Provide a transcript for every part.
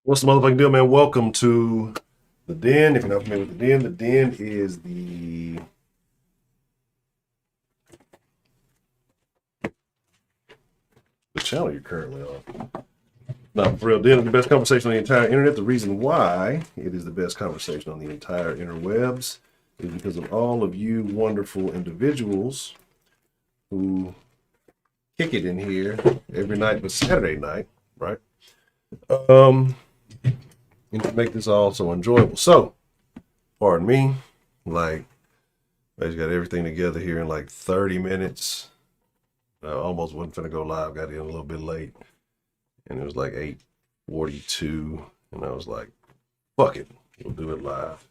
What's the motherfucking deal, man? Welcome to the Den. If you're not familiar with the Den is the channel you're currently on. Now, for real, Den is the best conversation on the entire internet. The reason why it is the best conversation on the entire interwebs is because of all of you wonderful individuals who kick it in here every night but Saturday night, right? And to make this all so enjoyable. So, pardon me, like, I just got everything together here in like 30 minutes. I almost wasn't finna go live, got in a little bit late. And it was like 8:42, and I was like, fuck it, we'll do it live.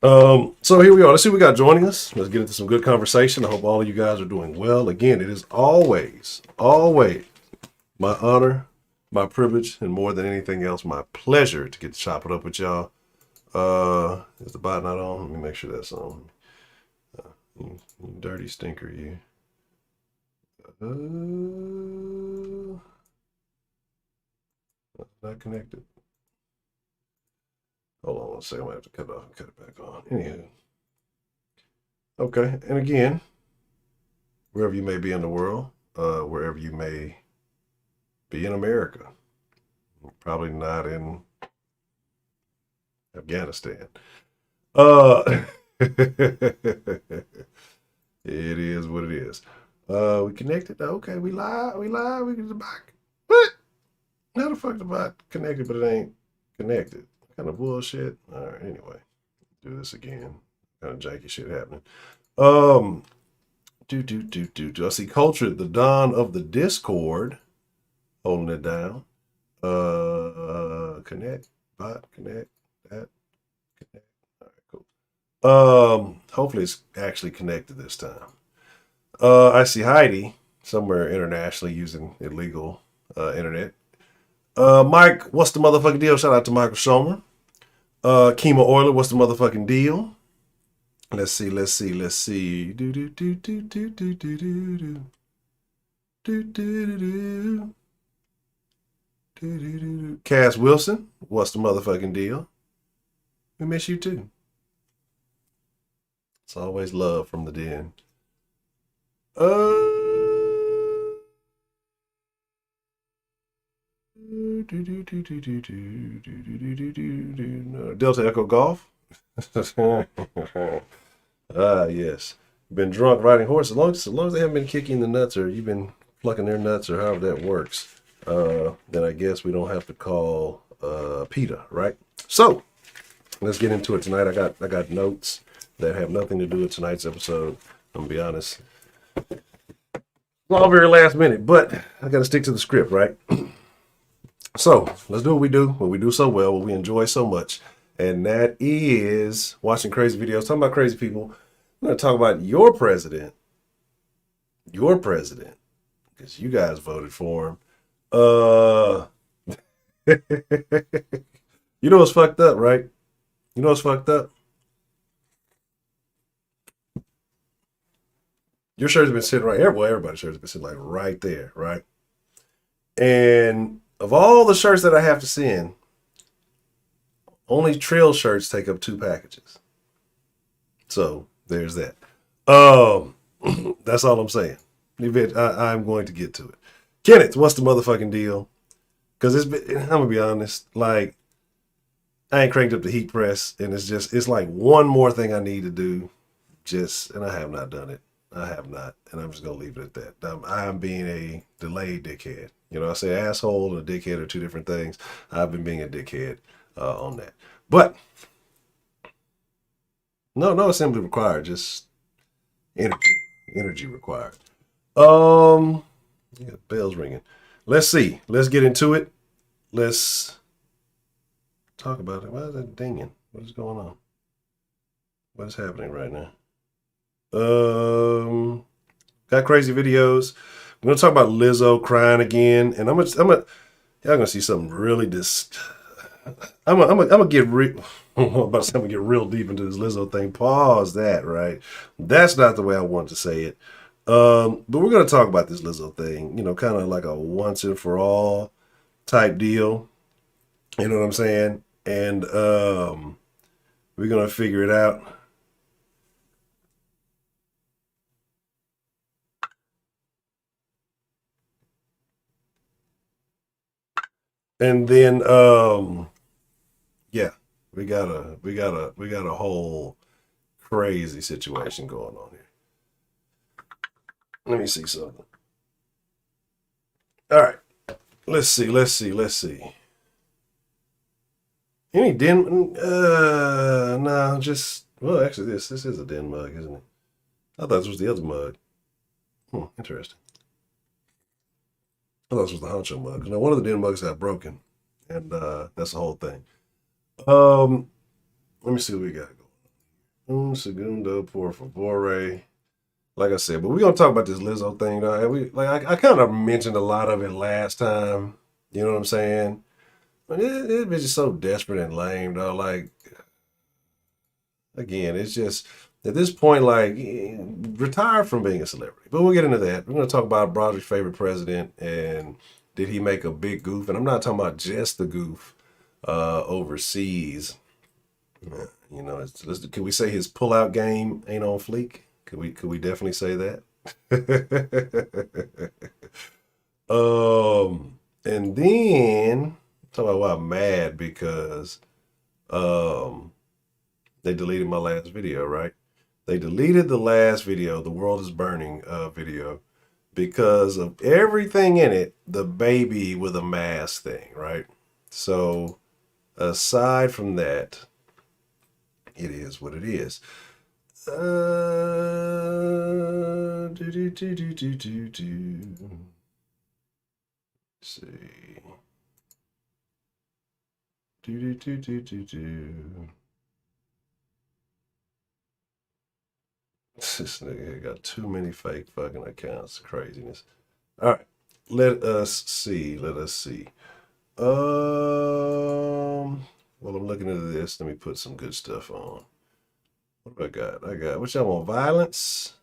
So here we are. Let's see what we got joining us. Let's get into some good conversation. I hope all of you guys are doing well. Again, it is always my honor, my privilege, and more than anything else, my pleasure to get to chop it up with y'all. Is the bot not on? Let me make sure that's on. You dirty stinker, you. Not connected. Hold on one second. I'm gonna have to cut it off and cut it back on. Anywho. Okay, and again, wherever you may be in the world, wherever you may be in America, probably not in Afghanistan. It is what it is. We connected. Okay, we live. We get the back. What? How the fuck the bot connected, but it ain't connected? Kind of bullshit. All right. Anyway, do this again. Kind of janky shit happening. I see Culture, the Dawn of the Discord, holding it down. Connect, bot, connect, that, connect. All right, cool. Hopefully it's actually connected this time. I see Heidi somewhere internationally using illegal internet. Mike, what's the motherfucking deal? Shout out to Michael Schomer. Kima Euler, what's the motherfucking deal? Let's see. Cass Wilson, what's the motherfucking deal? We miss you too. It's always love from the Den. Delta Echo Golf. Yes. Been drunk riding horse. As long as they haven't been kicking the nuts or you've been plucking their nuts or however that works, then I guess we don't have to call PETA, right? So let's get into it tonight. I got notes that have nothing to do with tonight's episode. I'm gonna be honest. It's all very last minute, but I gotta stick to the script, right? So let's do what we do so well, what we enjoy so much, and that is watching crazy videos, talking about crazy people. I'm going to talk about your president, because you guys voted for him. You know what's fucked up, right? You know what's fucked up? Your shirt's been sitting right here. Well, everybody's shirt's been sitting like right there, right? And of all the shirts that I have to send, only Trill shirts take up 2 packages. So there's that. That's all I'm saying. I'm going to get to it. Kenneth, what's the motherfucking deal? Because I'm gonna be honest, like I ain't cranked up the heat press, and it's like one more thing I need to do. And I have not done it. I have not, and I'm just gonna leave it at that. I'm being a delayed dickhead. You know, I say asshole and a dickhead are 2 different things. I've been being a dickhead on that. But no assembly required, just energy required. Yeah, bells ringing. Let's see. Let's get into it. Let's talk about it. Why is that dinging? What is going on? What is happening right now? Got crazy videos. I'm gonna talk about Lizzo crying again, and y'all gonna see something really I'm gonna get I'm gonna get real deep into this Lizzo thing. Pause that, right? That's not the way I want to say it. But we're gonna talk about this Lizzo thing, you know, kind of like a once and for all type deal. You know what I'm saying? And we're gonna figure it out. And then yeah, we got a whole crazy situation going on here. Let me see something. All right. Let's see. Any den? No, just well, actually, this is a den mug, isn't it? I thought this was the other mug. Interesting. I thought this was the Honcho mug. Now, one of the den mugs got broken, and that's the whole thing. Let me see what we got going. Un segundo, por favor. Like I said, but we're gonna talk about this Lizzo thing, though. I kind of mentioned a lot of it last time. You know what I'm saying? But it bitch is so desperate and lame, though. Like, again, it's just at this point, like, retire from being a celebrity. But we'll get into that. We're gonna talk about Broderick's favorite president and did he make a big goof? And I'm not talking about just the goof overseas. You know, can we say his pullout game ain't on fleek? Could we definitely say that? And then talk about why I'm mad because they deleted my last video, right? They deleted the last video, the world is burning video, because of everything in it, the baby with a mask thing, right? So aside from that, it is what it is. See. This nigga got too many fake fucking accounts. Craziness. All right. Let us see. While I'm looking into this, let me put some good stuff on. What do I got? What y'all want? Violence?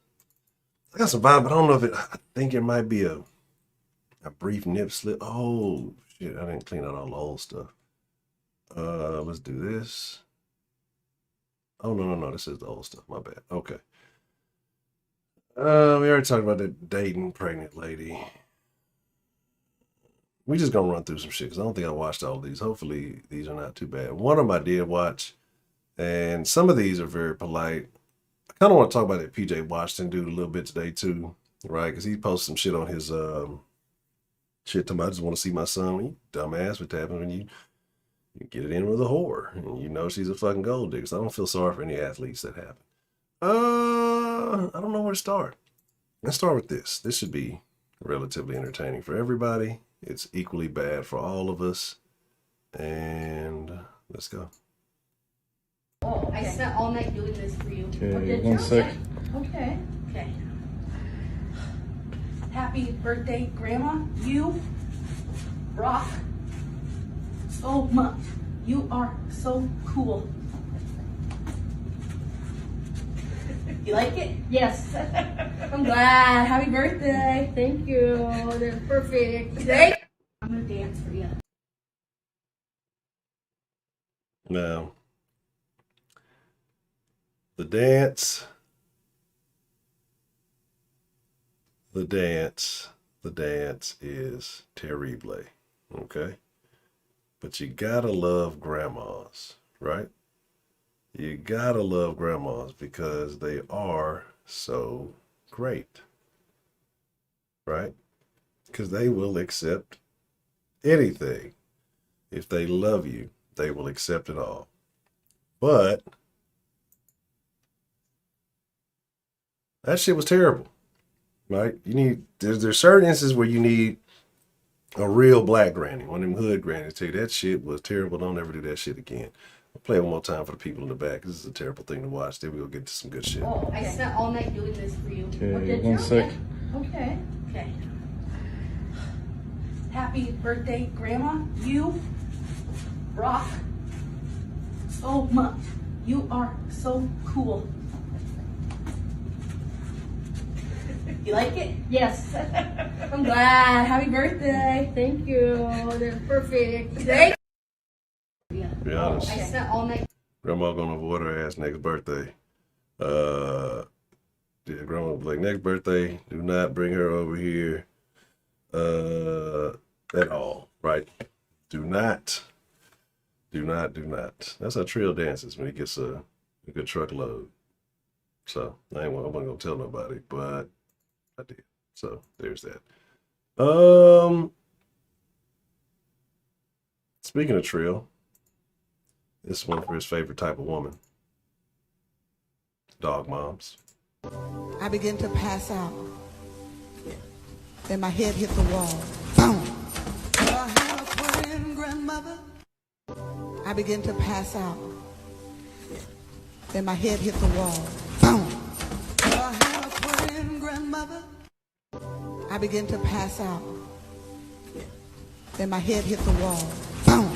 I got some violence, but I don't know if I think it might be a brief nip slip. Oh, shit. I didn't clean out all the old stuff. Let's do this. Oh, no. This is the old stuff. My bad. Okay. We already talked about that dating pregnant lady. We just gonna run through some shit because I don't think I watched all of these. Hopefully these are not too bad. One of them I did watch, and some of these are very polite. I kind of want to talk about that PJ Washington dude a little bit today too, right? Because he posted some shit on his shit talking about I just want to see my son. You dumbass, what happens when you get it in with a whore and you know she's a fucking gold digger. So I don't feel sorry for any athletes that happen. I don't know where to start. Let's start with this. This should be relatively entertaining for everybody. It's equally bad for all of us. And let's go. Oh, I spent all night doing this for you. Okay, one sec. Okay. Happy birthday, Grandma. You rock so much. You are so cool. You like it? Yes. I'm glad. Happy birthday. Thank you. They're perfect. I'm gonna dance for you. Now, the dance is terrible, okay? But you gotta love grandmas, right? You gotta love grandmas because they are so great, right? Because they will accept anything. If they love you, they will accept it all. But that shit was terrible, right? There's certain instances where you need a real black granny, one of them hood grannies. Tell you that shit was terrible. Don't ever do that shit again. I'll play it one more time for the people in the back. This is a terrible thing to watch. Then we'll get to some good shit. Oh, I spent all night doing this for you. Okay, one sec. Okay. Happy birthday, Grandma. You rock so much. You are so cool. You like it? Yes. I'm glad. Happy birthday. Thank you. They're perfect. honest. I spent all night. Grandma gonna avoid her ass next birthday. Yeah, grandma will be like, next birthday, do not bring her over here at all, right? Do not. That's how Trill dances when he gets a good truckload. So I wasn't gonna tell nobody, but I did. So there's that. Speaking of Trill, this one for his favorite type of woman. Dog moms. I began to pass out. Then my head hit the wall. Boom. I had a praying grandmother. I began to pass out. Then my head hit the wall. Boom. I had a praying grandmother. I began to pass out. Then my head hit the wall. Boom.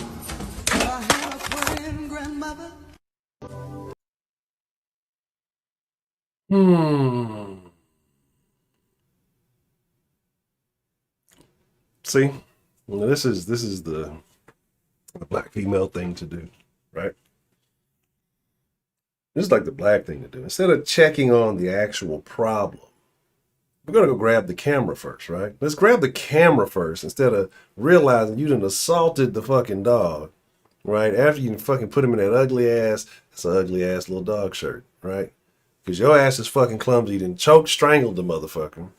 I had a praying grandmother. See, this is the black female thing to do, right? This is like the black thing to do. Instead of checking on the actual problem, we're gonna go grab the camera first, right? Let's grab the camera first instead of realizing you done assaulted the fucking dog, right? After you fucking put him in that ugly ass little dog shirt, right? Because your ass is fucking clumsy. You done strangled the motherfucker.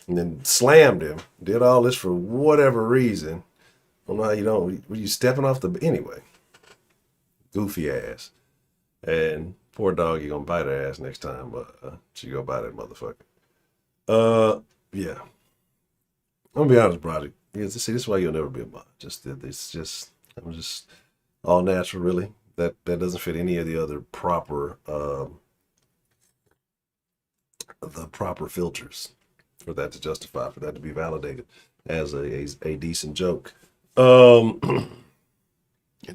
And then slammed him. Did all this for whatever reason. I don't know how you don't. Were you stepping off the... Anyway. Goofy ass. And poor dog, you're going to bite her ass next time. She go bite that motherfucker. Yeah. I'm going to be honest, Broderick. Yeah, see, this is why you'll never be a mom. I'm just all natural, really. That doesn't fit any of the other proper... the proper filters for that to justify, for that to be validated as a decent joke. And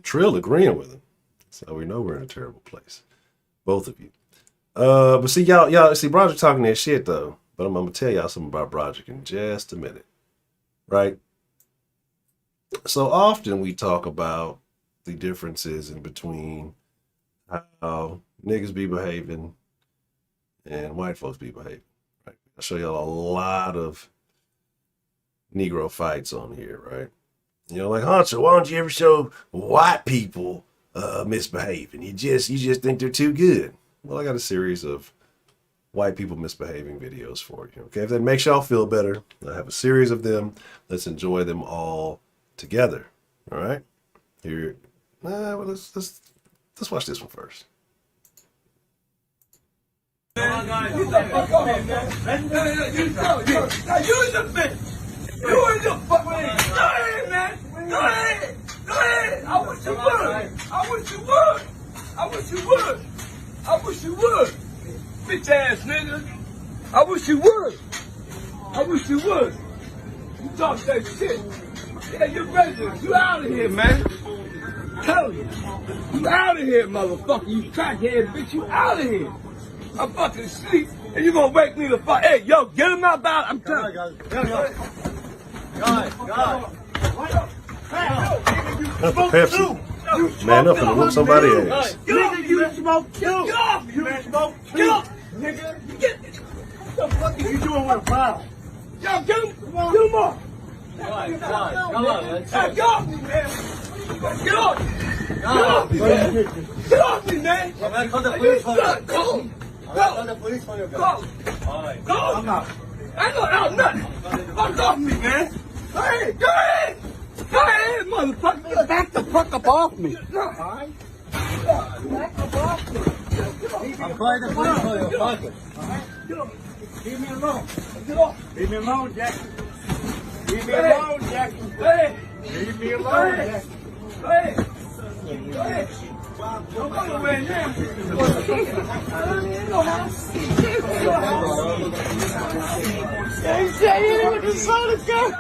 Trill agreeing with him. So we know we're in a terrible place. Both of you. But see, y'all see Broderick talking that shit though. But I'm gonna tell y'all something about Broderick in just a minute. Right? So often we talk about the differences in between how niggas be behaving and white folks be behaving. Right? I'll show y'all a lot of Negro fights on here, right? You know, like, Honcho, why don't you ever show white people misbehaving? You just think they're too good. Well, I got a series of white people misbehaving videos for you. Okay, if that makes y'all feel better, I have a series of them. Let's enjoy them all together. All right. Here, well, let's watch this one first. You the fuck up, man. You in the bitch. You in the fuck. Go ahead, man. Go ahead. I wish you would. Bitch ass nigga. I wish you would. You talk that shit. Yeah, you're ready. You out of here, man. Tell you. You out of here, motherfucker. You crackhead bitch. You out of here. I'm fucking asleep, and you gonna wake me the fuck. Hey, yo, get him out, about. I'm telling you. That's the Pepsi. Man up and whoop somebody ass. Get off, you smoke. Get off, you smoke. Get off, nigga. Get. What the fuck are you doing with a plow? Yo, get him off. Come on, man. Hey, get off me, man. Get off me, man. Get off me, man. Call the police on you. Call the police on you. Call. I'm out. I ain't gonna out nothing. Fuck off me, man. Go ahead, motherfucker. Back the fuck up off me. Alright? Back up off me. I'm calling the police on you. Fuck it. Alright? Get off. Leave me alone. Get off. Leave me alone, Jackson. Leave me alone, Jackson. Hey. Leave me alone, Jackson. Hey. Hey. Don't go away now. Hey, say it with the soda gun.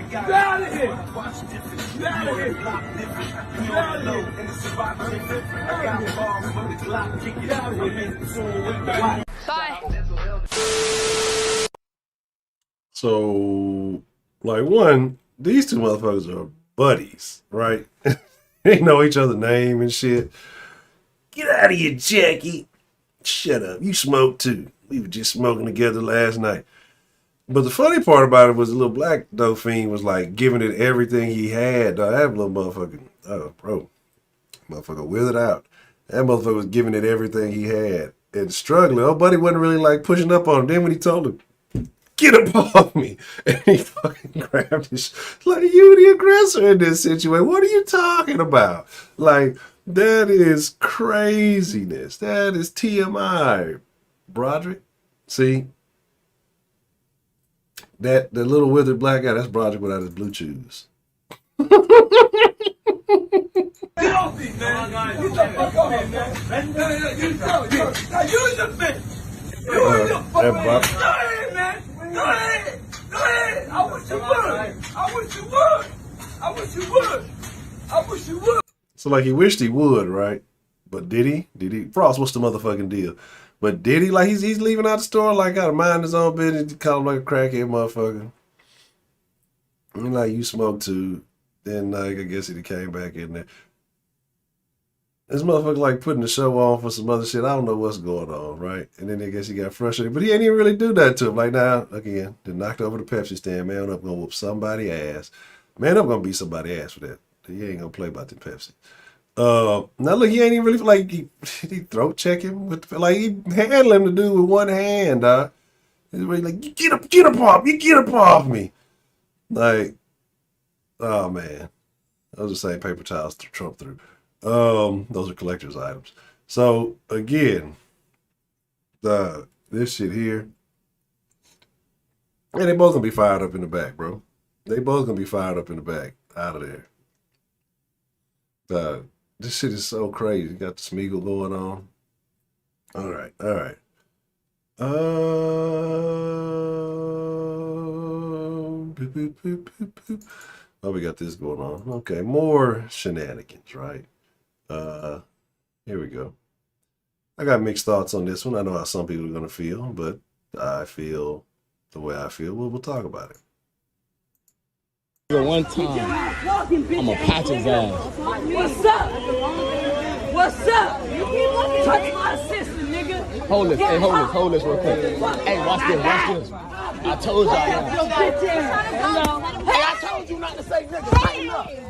Get out of here. Get out of here. Get out of here. Bye. So, like, one, these two motherfuckers are buddies, right? They know each other's name and shit. Get out of here, Jackie. Shut up. You smoke too. We were just smoking together last night. But the funny part about it was the little black dope fiend was like giving it everything he had. That little motherfucker, oh, bro, motherfucker withered out. That motherfucker was giving it everything he had and struggling. Oh, buddy wasn't really like pushing up on him. Then when he told him, get up off me, and he fucking grabbed his, like, you the aggressor in this situation. What are you talking about? Like, that is craziness. That is TMI, Broderick. See? The little withered black guy, that's Broderick without his blue chews. Get off me, man. Get the fuck off me, man. Now use the bitch. You ain't the fuck. Go ahead, man. Go ahead. Go ahead. I wish you would. I wish you would. I wish you would. I wish you would. So like he wished he would, right? But did he? Did he? Frost, what's the motherfucking deal? But did he? Like he's leaving out the store like gotta mind his own business. Call him like a crackhead motherfucker. And like you smoke too. Then like I guess he came back in there. This motherfucker like putting the show on for some other shit. I don't know what's going on, right? And then I guess he got frustrated. But he ain't even really do that to him. Like now, again, they knocked over the Pepsi stand. Man up gonna whoop somebody's ass. Man up gonna beat somebody's ass for that. He ain't gonna play about the Pepsi. Now look, he ain't even really like he throat check him with the, like he handled him to do with one hand, dog. He's really like, you get up off me. Like, oh man. Those are the same paper towels Trump threw. Those are collector's items. So again, this shit here. And they both gonna be fired up in the back, bro. They both gonna be fired up in the back, out of there. This shit is so crazy. You got the Smeagol going on. All right. Boop, boop, boop, boop, boop. Oh, we got this going on. Okay, more shenanigans, right? Here we go. I got mixed thoughts on this one. I know how some people are gonna feel, but I feel the way I feel. We'll talk about it. One time, I'ma patch his ass. What's up? What's up? Touch my sister, nigga. Hold this real quick. Hey, watch this. I told y'all. Hey, I told you not to say nigga.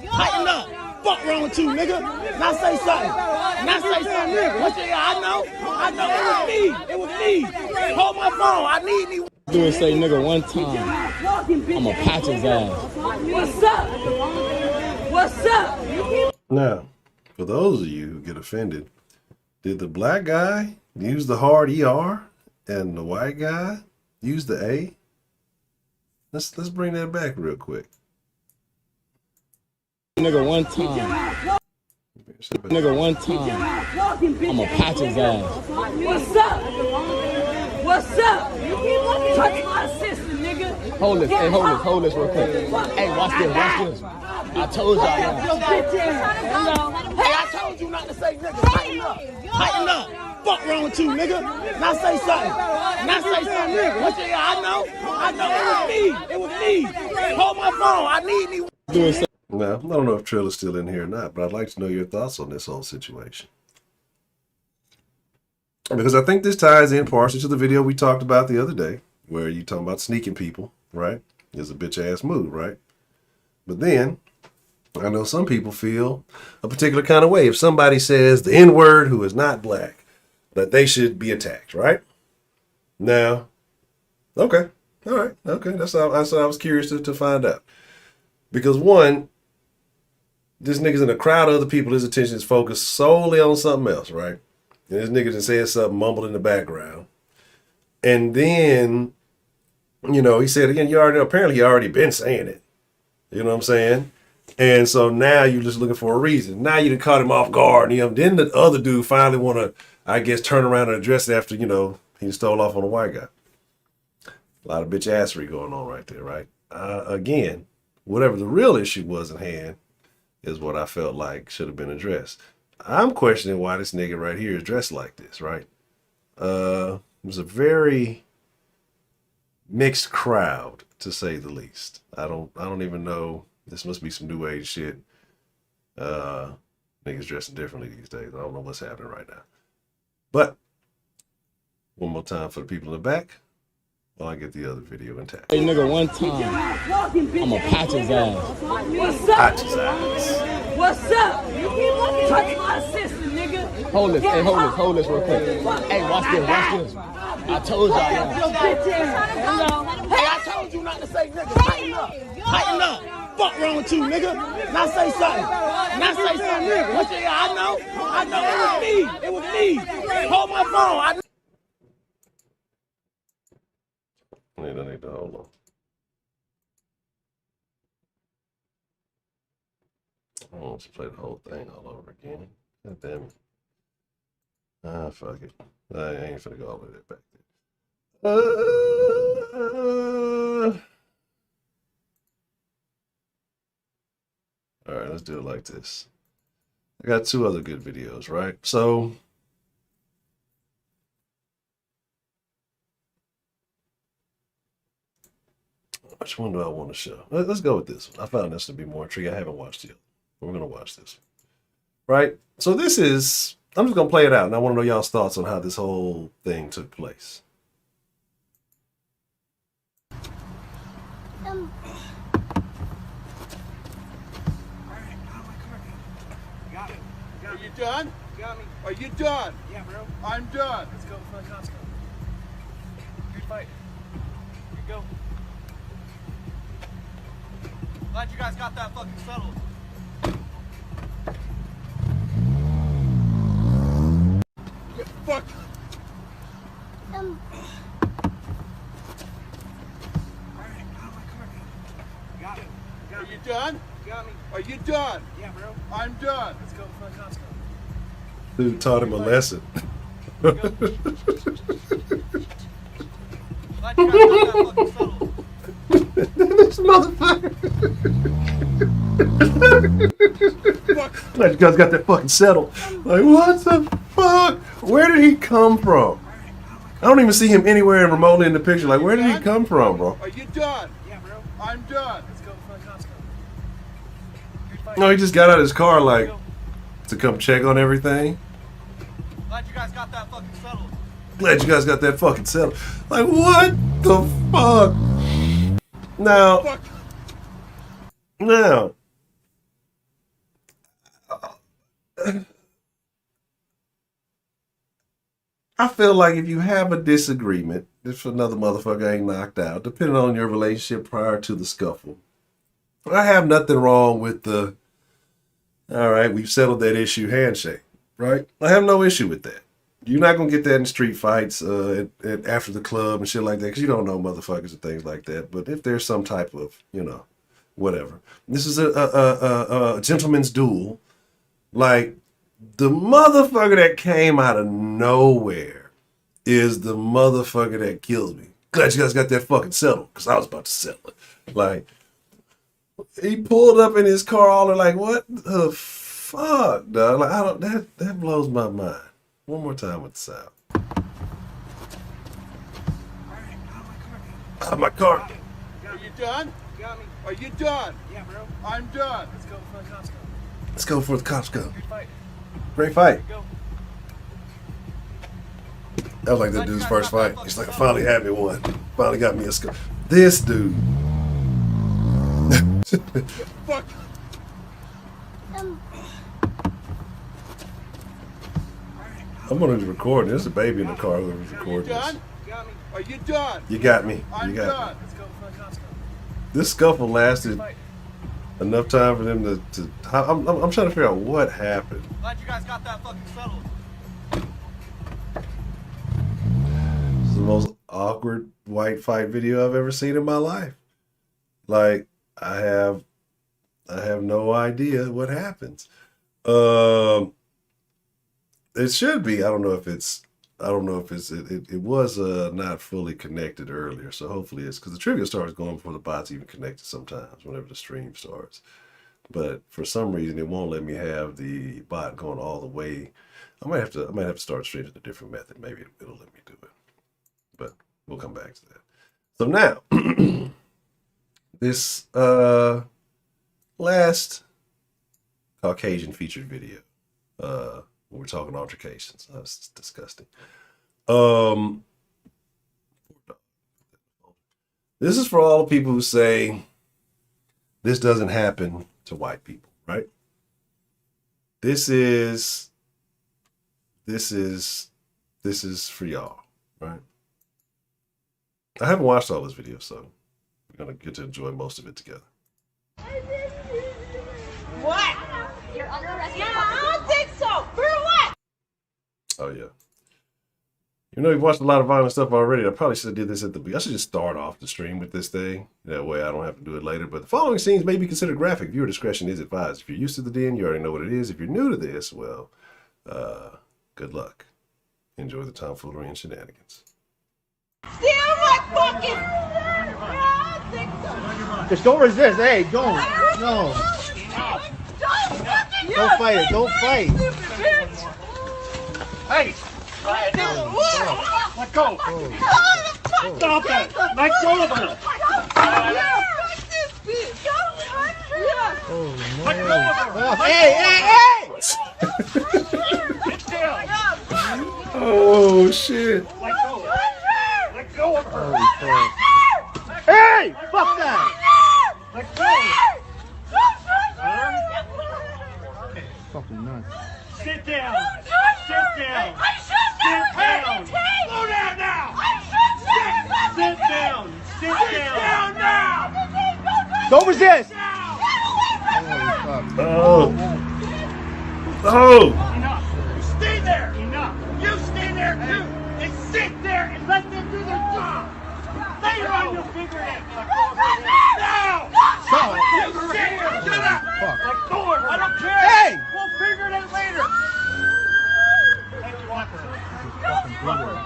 Tighten up. Fuck wrong with you, nigga. Now say something. What's your, I know. It was me. Hold my phone. I need me. Do it say nigga one time. I'ma patch his ass. What's up? Now, for those of you who get offended, did the black guy use the hard ER and the white guy use the A? Let's bring that back real quick. Nigga one time. I'ma patch his ass. What's up? Touch my sister, nigga. Hold this real quick. Hey, watch this. I told y'all. Hey, I told you not to say nigga. Tighten up. Fuck wrong with you, nigga. Now say something. What's your, I know. It was me. Hold my phone. I need me. Now, I don't know if Trill is still in here or not, but I'd like to know your thoughts on this whole situation. Because I think this ties in partially to the video we talked about the other day, where you talking about sneaking people, right? It's a bitch ass move, right? But then, I know some people feel a particular kind of way. If somebody says the N-word who is not black, that they should be attacked, right? Now, okay. All right. Okay. That's what I was curious to find out. Because one, this nigga's in a crowd of other people, his attention is focused solely on something else, right? And this nigga just said something mumbled in the background. And then, you know, he said, again, apparently he already been saying it. You know what I'm saying? And so now you're just looking for a reason. Now you done caught him off guard. You know, then the other dude finally want to, I guess, turn around and address it after, you know, he stole off on a white guy. A lot of bitch assery going on right there, right? Again, whatever the real issue was in hand is what I felt like should have been addressed. I'm questioning why this nigga right here is dressed like this, right? It was a very mixed crowd, to say the least. I don't even know. This must be some new age shit. Niggas dressing differently these days. I don't know what's happening right now. But one more time for the people in the back while I get the other video intact. Hey, nigga, one time, I'ma patch his ass. What's up? Patch his ass. What's up? You keep looking. Touch my assistant, nigga. Hold this real quick. Hey, watch this. I told y'all. Yo, bitch ass. Hey, I told you not to say nigga. Tighten up. Fuck wrong with you, nigga? Not say something. Nigga. What you, I know. It was me. Hold my phone. I need to hold on. I want to play the whole thing all over again. God damn it. Ah, fuck it. I ain't finna go all the way back there. All right, let's do it like this. I got 2 other good videos, right? So which one do I want to show? Let's go with this one. I found this to be more intriguing. I haven't watched it yet. We're going to watch this. Right? So this is, I'm just going to play it out, and I want to know y'all's thoughts on how this whole thing took place. Are you done? Got me. Are you done? Yeah, bro. I'm done. Let's go for the cops. Good fight. Here you go. Glad you guys got that fucking settled. Get fucked. Got me. Are you done? Got me. Are you done? Yeah, bro. I'm done. Let's go for the cops. Dude taught him a lesson. Glad you guys got that fucking settled. This motherfucker. Glad you guys got that fucking settled. Like, what the fuck? Where did he come from? I don't even see him anywhere remotely in the picture. Like, where did he come from, bro? Are you done? Yeah, bro. I'm done. Let's go for the cops. No, he just got out of his car, like, to come check on everything. Glad you guys got that fucking settled. Glad you guys got that fucking settled. Like, what the fuck? Now, I feel like if you have a disagreement, if another motherfucker ain't knocked out, depending on your relationship prior to the scuffle, I have nothing wrong with the, all right, we've settled that issue handshake, right? I have no issue with that. You're not going to get that in street fights after the club and shit like that, because you don't know motherfuckers and things like that. But if there's some type of, you know, whatever. This is a gentleman's duel. Like, the motherfucker that came out of nowhere is the motherfucker that kills me. Glad you guys got that fucking settled, because I was about to settle it. Like, he pulled up in his car all like, what the fuck, dog? Like, I don't, that blows my mind. One more time with the sound. Out of my car. Are you done? Got me. Are you done? Yeah, bro. I'm done. Let's go for the cops. Let's go before the cops come. Good fight. Great fight. Go. That was like that dude's first fight. He's like, I finally had me one. Finally got me a skull. This dude. Fuck. I'm gonna record. There's a baby in the car who's Are you recording this. done? Got me. Are you done? You got me. I'm You got done. me. Let's go for the cops. This scuffle lasted enough time for them to I'm trying to figure out what happened. Glad you guys got that fucking settled. This is the most awkward white fight video I've ever seen in my life. Like, I have no idea what happens. It should be. I don't know if it was not fully connected earlier, so hopefully it's because the trivia starts going before the bot's even connected sometimes whenever the stream starts. But for some reason it won't let me have the bot going all the way. I might have to start streaming a different method. Maybe it'll let me do it. But we'll come back to that. So now this last Caucasian featured video. When we're talking altercations. That's disgusting. This is for all the people who say this doesn't happen to white people, right? This is for y'all, right? I haven't watched all this video, so we're gonna get to enjoy most of it together. What? You're under arrest. Yeah, I don't think so. For what? Oh yeah. You know, you've watched a lot of violent stuff already. I probably should have did this at the beginning. I should just start off the stream with this thing. That way I don't have to do it later. But the following scenes may be considered graphic. Viewer discretion is advised. If you're used to the den, you already know what it is. If you're new to this, well, good luck. Enjoy the tomfoolery and shenanigans. Steal my fucking. Yeah, I don't think so. Just don't resist. Hey, don't. No. Don't fight it. Don't fight. Hey! Let go! Stop that! Let go of her! Oh, Let go no. of her! Hey! Get down! Oh shit. Let go! Let go of her! Holy fuck. Hey! Fuck that! Let go! Fucking nuts. Sit down! Sit down! Sit down! Slow down now! Sit down! Sit down now! Don't resist! Oh. Oh. Enough! Stay there! Enough! You stay there too! And sit there and let them do their job! Later on you'll figure it out! Now! Stop. You sit there! Shut up! Fuck. Let go of her! I don't care! Hey! We'll figure it out later! Thank you, Walker. Fucking brutal.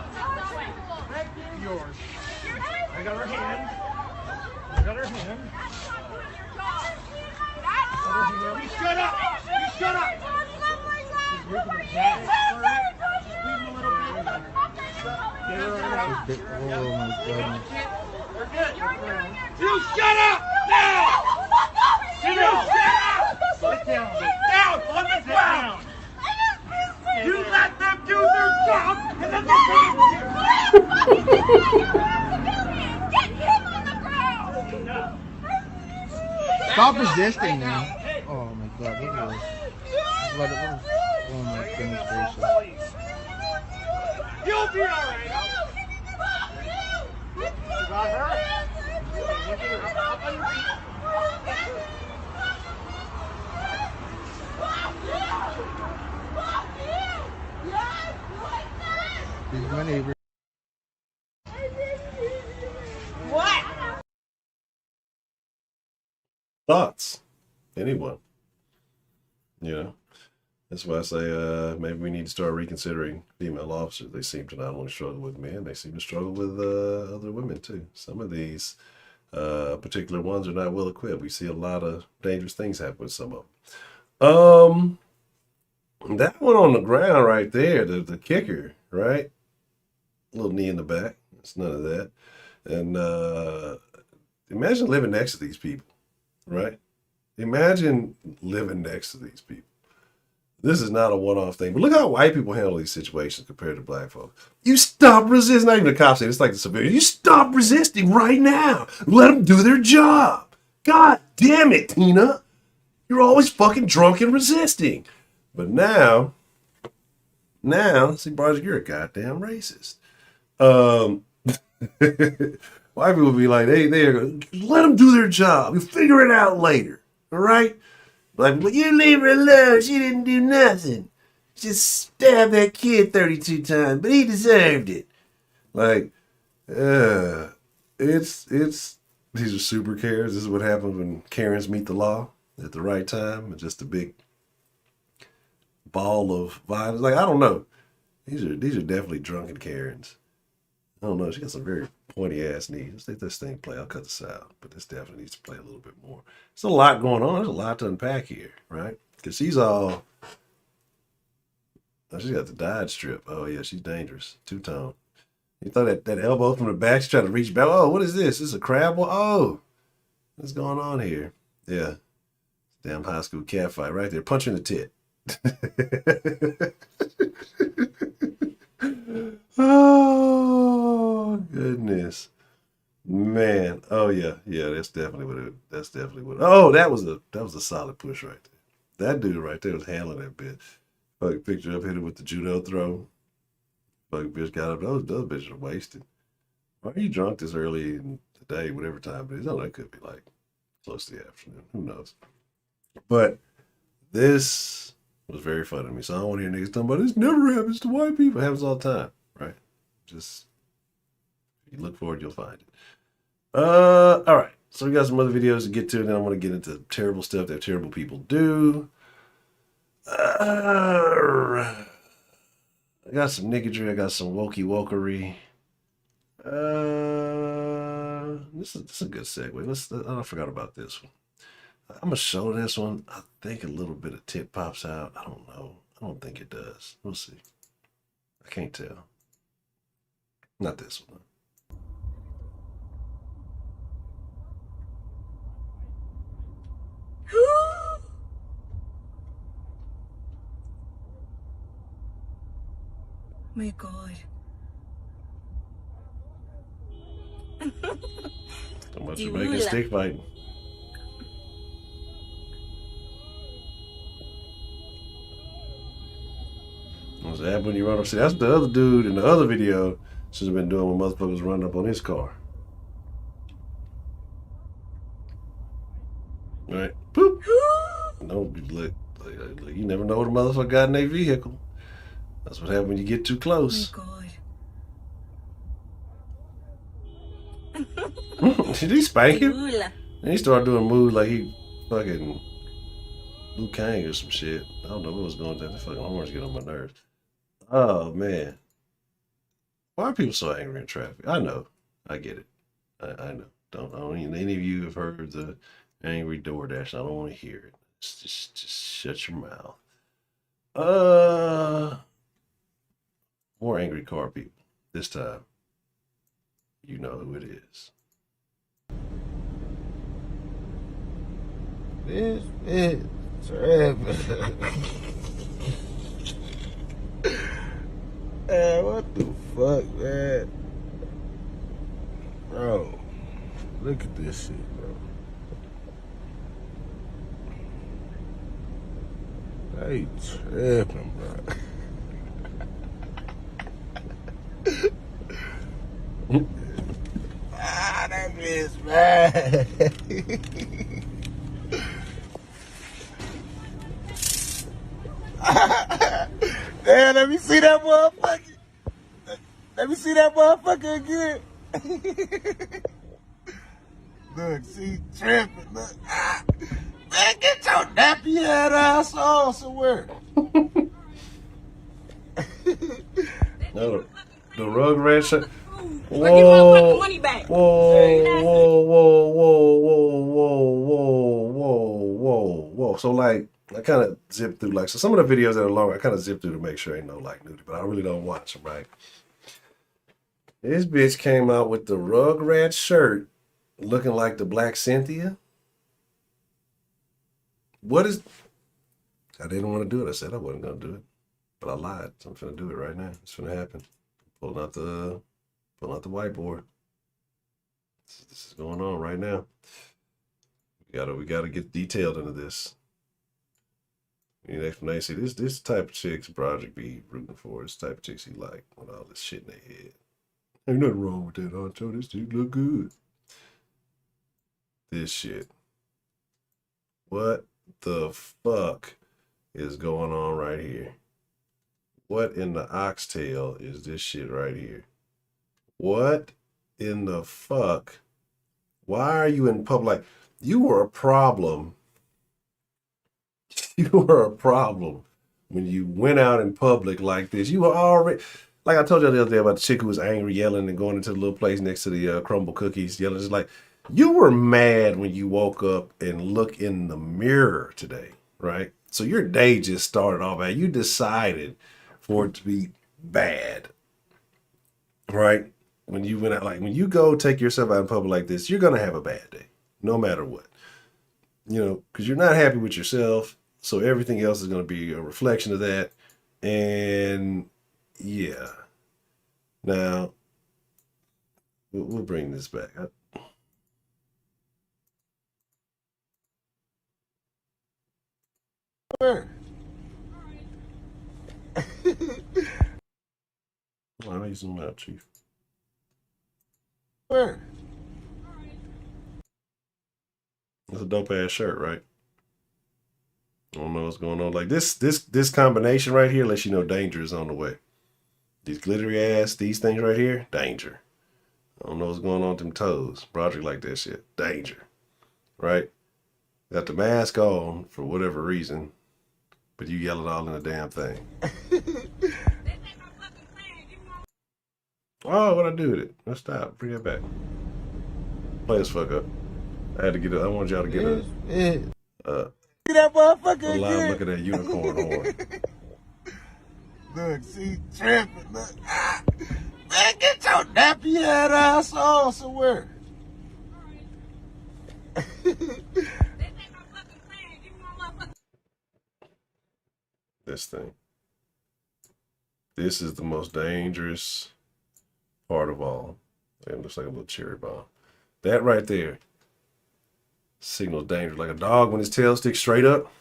Yours. I got her hand. I got her hand. You shut up! You shut up! Oh my goodness. You shut up now! Sit down! Sit down! Sit down on the ground! You let them do their job and then they'll take it from you! Get him on the ground! Stop resisting now. Oh my god, look at this. Oh my goodness gracious. You'll be alright! You got her? Up on your feet. He's my neighbor. What? Thoughts? Anyone? You know, that's why I say maybe we need to start reconsidering female officers. They seem to not only struggle with men, they seem to struggle with other women too. Some of these particular ones are not well equipped. We see a lot of dangerous things happen with some of them. That one on the ground right there, the kicker, right? A little knee in the back. It's none of that. And imagine living next to these people, right? Imagine living next to these people. This is not a one-off thing. But look how white people handle these situations compared to black folks. You stop resisting. Not even the cops say it's like the civilian. You stop resisting right now. Let them do their job. God damn it, Tina. You're always fucking drunk and resisting. But now, see, Barger, you're a goddamn racist. White people be like, hey, let them do their job. You figure it out later. All right? Black people, you leave her alone. She didn't do nothing. She just stabbed that kid 32 times, but he deserved it. Like, these are super Karens. This is what happens when Karens meet the law at the right time. It's just a big ball of violence. Like, I don't know. These are definitely drunken Karens. I don't know. She got some very pointy ass knees. Let's let this thing play. I'll cut this out, but this definitely needs to play a little bit more. There's a lot going on. There's a lot to unpack here, right? Because she's all. Oh, she's got the dyed strip. Oh yeah, she's dangerous. Two-tone. You throw that elbow from the back. She's trying to reach back. Oh, what is this? This is a crab? Oh, what's going on here? Yeah. Damn high school cat fight right there. Punch in the tit. Oh goodness. Man. Oh yeah. Yeah, that's definitely what it that's definitely what oh that was a solid push right there. That dude right there was handling that bitch. Fucking picture up, hit it with the judo throw. Fucking bitch got up. Those bitches are wasted. Why are you drunk this early in the day, whatever time it is? Oh, that could be like close to the afternoon. Who knows? But this was very funny to me. So I don't want to hear niggas talking about this never happens to white people. It happens all the time, right? Just if you look for it, you'll find it. All right. So we got some other videos to get to, and then I want to get into terrible stuff that terrible people do. I got some niggardry. I got some wokery. This is a good segue. I forgot about this one. I'm gonna show this one. I think a little bit of tit pops out. I don't know. I don't think it does. We'll see. I can't tell. Not this one. My God. So much for making stick fighting. What's that when you run up? See, that's the other dude in the other video should have been doing when motherfuckers running up on his car. All right. Boop. Don't be look. You never know what a motherfucker got in their vehicle. That's what happens when you get too close. Oh God. Did he spank him? And he started doing moves like he fucking Liu Kang or some shit. I don't know what was going on. That fucking horns get on my nerves. Oh man. Why are people so angry in traffic? I know. I get it. I know. Don't any of you have heard the angry DoorDash. I don't want to hear it. Just shut your mouth. More angry car people. This time, you know who it is. This is tripping. Man, what the fuck, man? Bro, look at this shit, bro. They tripping, bro. That bitch mad. Damn, let me see that motherfucker. Let me see that motherfucker again. Look, see, tripping. Look. Man, get your nappy head ass on somewhere. No, the Rugrats shirt. Or give my fucking money back. Whoa. So like, I kind of zip through so some of the videos that are longer, I kind of zip through to make sure ain't no like nudity, but I really don't watch them, right? This bitch came out with the Rugrats shirt looking like the Black Cynthia. What is... I didn't want to do it. I said I wasn't going to do it, but I lied. So I'm finna do it right now. It's finna happen. Pulling out the whiteboard. This is going on right now. We gotta get detailed into this. You need an explanation. See, this type of chicks Project be rooting for. This type of chicks he like with all this shit in their head. Ain't nothing wrong with that, Honcho. This dude look good. This shit. What the fuck is going on right here? What in the oxtail is this shit right here? What in the fuck? Why are you in public? You were a problem. You were a problem when you went out in public like this. You were already, like I told you the other day about the chick who was angry, yelling and going into the little place next to the crumble cookies, yelling. Just like, you were mad when you woke up and look in the mirror today, right? So your day just started off bad. You decided for it to be bad, right? When you went out, like when you go take yourself out in public like this, you're going to have a bad day, no matter what. you know, because you're not happy with yourself. So everything else is going to be a reflection of that. And yeah, now we'll bring this back. Where? I need some out, Chief. Where? That's a dope ass shirt, right? I don't know what's going on. Like this combination right here lets you know danger is on the way. These glittery ass, these things right here, danger. I don't know what's going on with them toes. Broderick like that shit. Danger. Right? Got the mask on for whatever reason, but you yell it all in the damn thing. Oh, what I do with it? Let's stop. Bring it back. Play this fuck up. I had to get it. I want y'all to get a that motherfucker live again. look at that unicorn horn. Look, see, tramping. Look. Ah. Man, get your nappy head ass on somewhere. This thing. This is the most dangerous part of all. It looks like a little cherry bomb. That right there signals danger. Like a dog when his tail sticks straight up.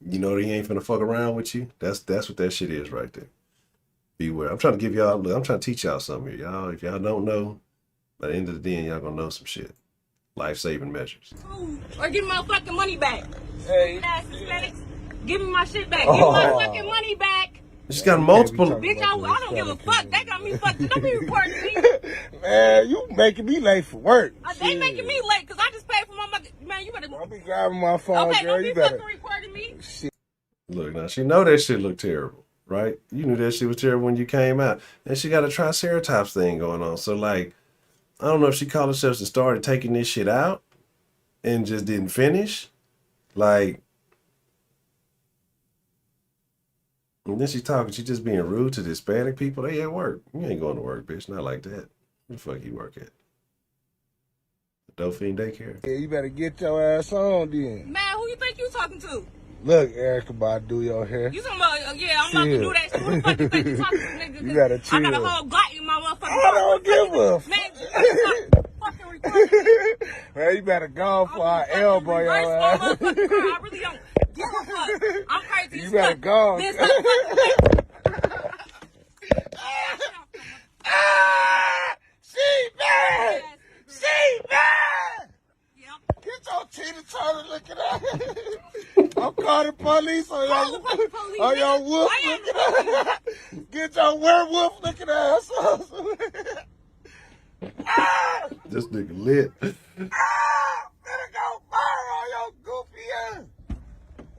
You know he ain't finna fuck around with you. That's what that shit is right there. Beware. I'm trying to give y'all, I'm trying to teach y'all something here. Y'all, if y'all don't know, by the end of the day, y'all gonna know some shit. Life-saving measures. Or give me my fucking money back. Hey. Give me my shit back. Give me my fucking money back. She's got multiple. Bitch, I don't give a fuck. They got me fucked. Don't be reporting me. Man, you making me late for work. They making me late because I just paid for my mother. Man, you better. I'll be grabbing my phone, Okay, girl. don't be You better. fucking recording me. Look, now she know that shit looked terrible, right? You knew that shit was terrible when you came out. And she got a triceratops thing going on. So, like, I don't know if she called herself and started taking this shit out and just didn't finish. Like, and then she talking, she just being rude to the Hispanic people. They at work. You ain't going to work, bitch. Not like that. Where the fuck you work at? Dauphine Daycare. Yeah, you better get your ass on then. Man, who you think you talking to? Look, Erica, about to do your hair. You talking about, yeah, I'm about to do that shit. Who the fuck you think you talking to, nigga? You gotta chill. I got a whole Glock in my motherfucking I don't give a Man, you fucking recording. Man, you better go for our elbow, your ass. I really don't give a fuck. I'm crazy You as better fuck. go. This motherfucker- She bad! She bad! Yep. Get your Tina Turner looking at. I'm calling the police on Call the fucking police, your nigga. wolf I looking at. Get your werewolf looking ass. This nigga lit. Better go burn on your goofy ass.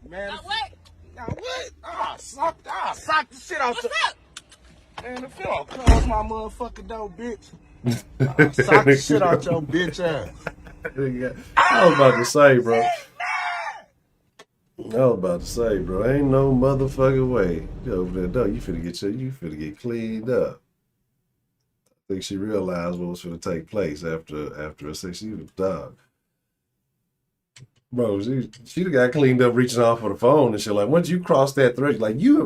Man, Now what? now what? Sock the shit out What's your... up? Man, if you don't close my motherfucking door, bitch. Sock the shit out your bitch ass. I was about to say, bro. Ain't no motherfucking way. You over there, dog. You finna get cleaned up. I think she realized what was finna take place after a sex. She was dog. Bro, she got cleaned up reaching off for the phone and shit. Like, once you cross that threshold, like you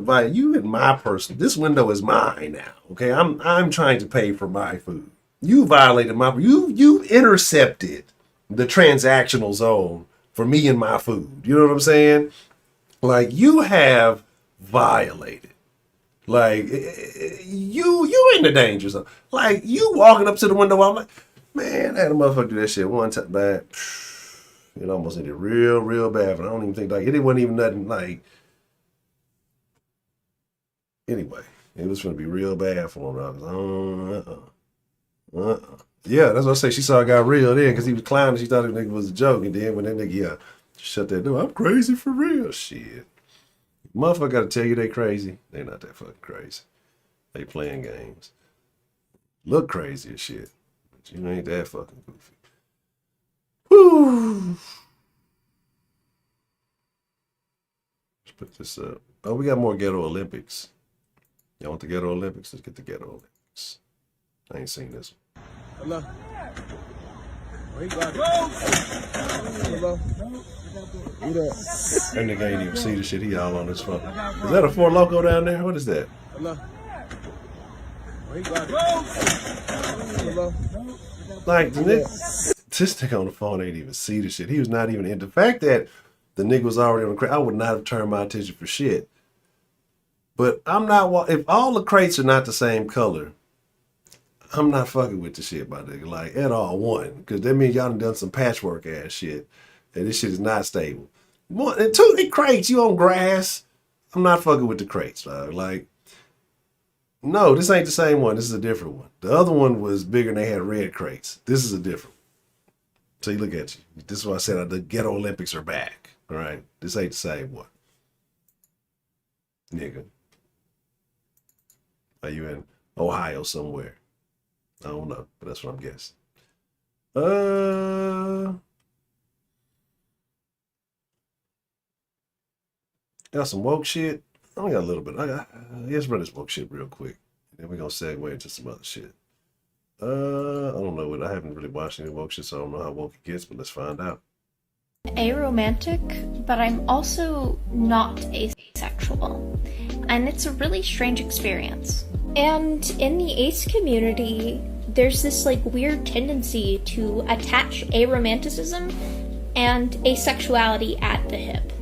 in my person. This window is mine now. Okay, I'm trying to pay for my food. You violated you intercepted the transactional zone for me and my food. You know what I'm saying? Like, you have violated. Like, you in the danger zone. Like, you walking up to the window, I'm like, man, I had a motherfucker do that shit one time, man. It almost ended real bad. But I don't even think, like, it wasn't even nothing, like, anyway, it was going to be real bad for him. I was yeah, that's what I say. She saw it got real then because he was clowning. She thought the nigga was a joke. And then when that nigga, shut that door, I'm crazy for real. Shit. Motherfucker got to tell you they crazy. They not that fucking crazy. They playing games. Look crazy as shit. But you ain't that fucking goofy. Woo! Let's put this up. Oh, we got more Ghetto Olympics. Y'all want the Ghetto Olympics? Let's get the Ghetto Olympics. I ain't seen this one. Hello? That nigga ain't even see the shit. He all on his phone. Is that a Four Loco down there? What is that? Like, this nigga on the phone ain't even see the shit. He was not even in. The fact that the nigga was already on the crate, I would not have turned my attention for shit. But I'm not, if all the crates are not the same color, I'm not fucking with the shit, my nigga. Like, at all, one. Because that means y'all done some patchwork ass shit. And this shit is not stable. One, and two, the crates, you on grass. I'm not fucking with the crates, dog. Like, no, this ain't the same one. This is a different one. The other one was bigger and they had red crates. This is a different one. So you look at you. This is why I said the Ghetto Olympics are back. All right? This ain't the same one. Nigga. Are you in Ohio somewhere? I don't know, but that's what I'm guessing. Got some woke shit. I only got a little bit. Let's run this woke shit real quick. Then we're gonna segue into some other shit. I don't know what I haven't really watched any woke shit, so I don't know how woke it gets, but let's find out. Aromantic, but I'm also not asexual. And it's a really strange experience. And in the ace community, there's this like weird tendency to attach aromanticism and asexuality at the hip.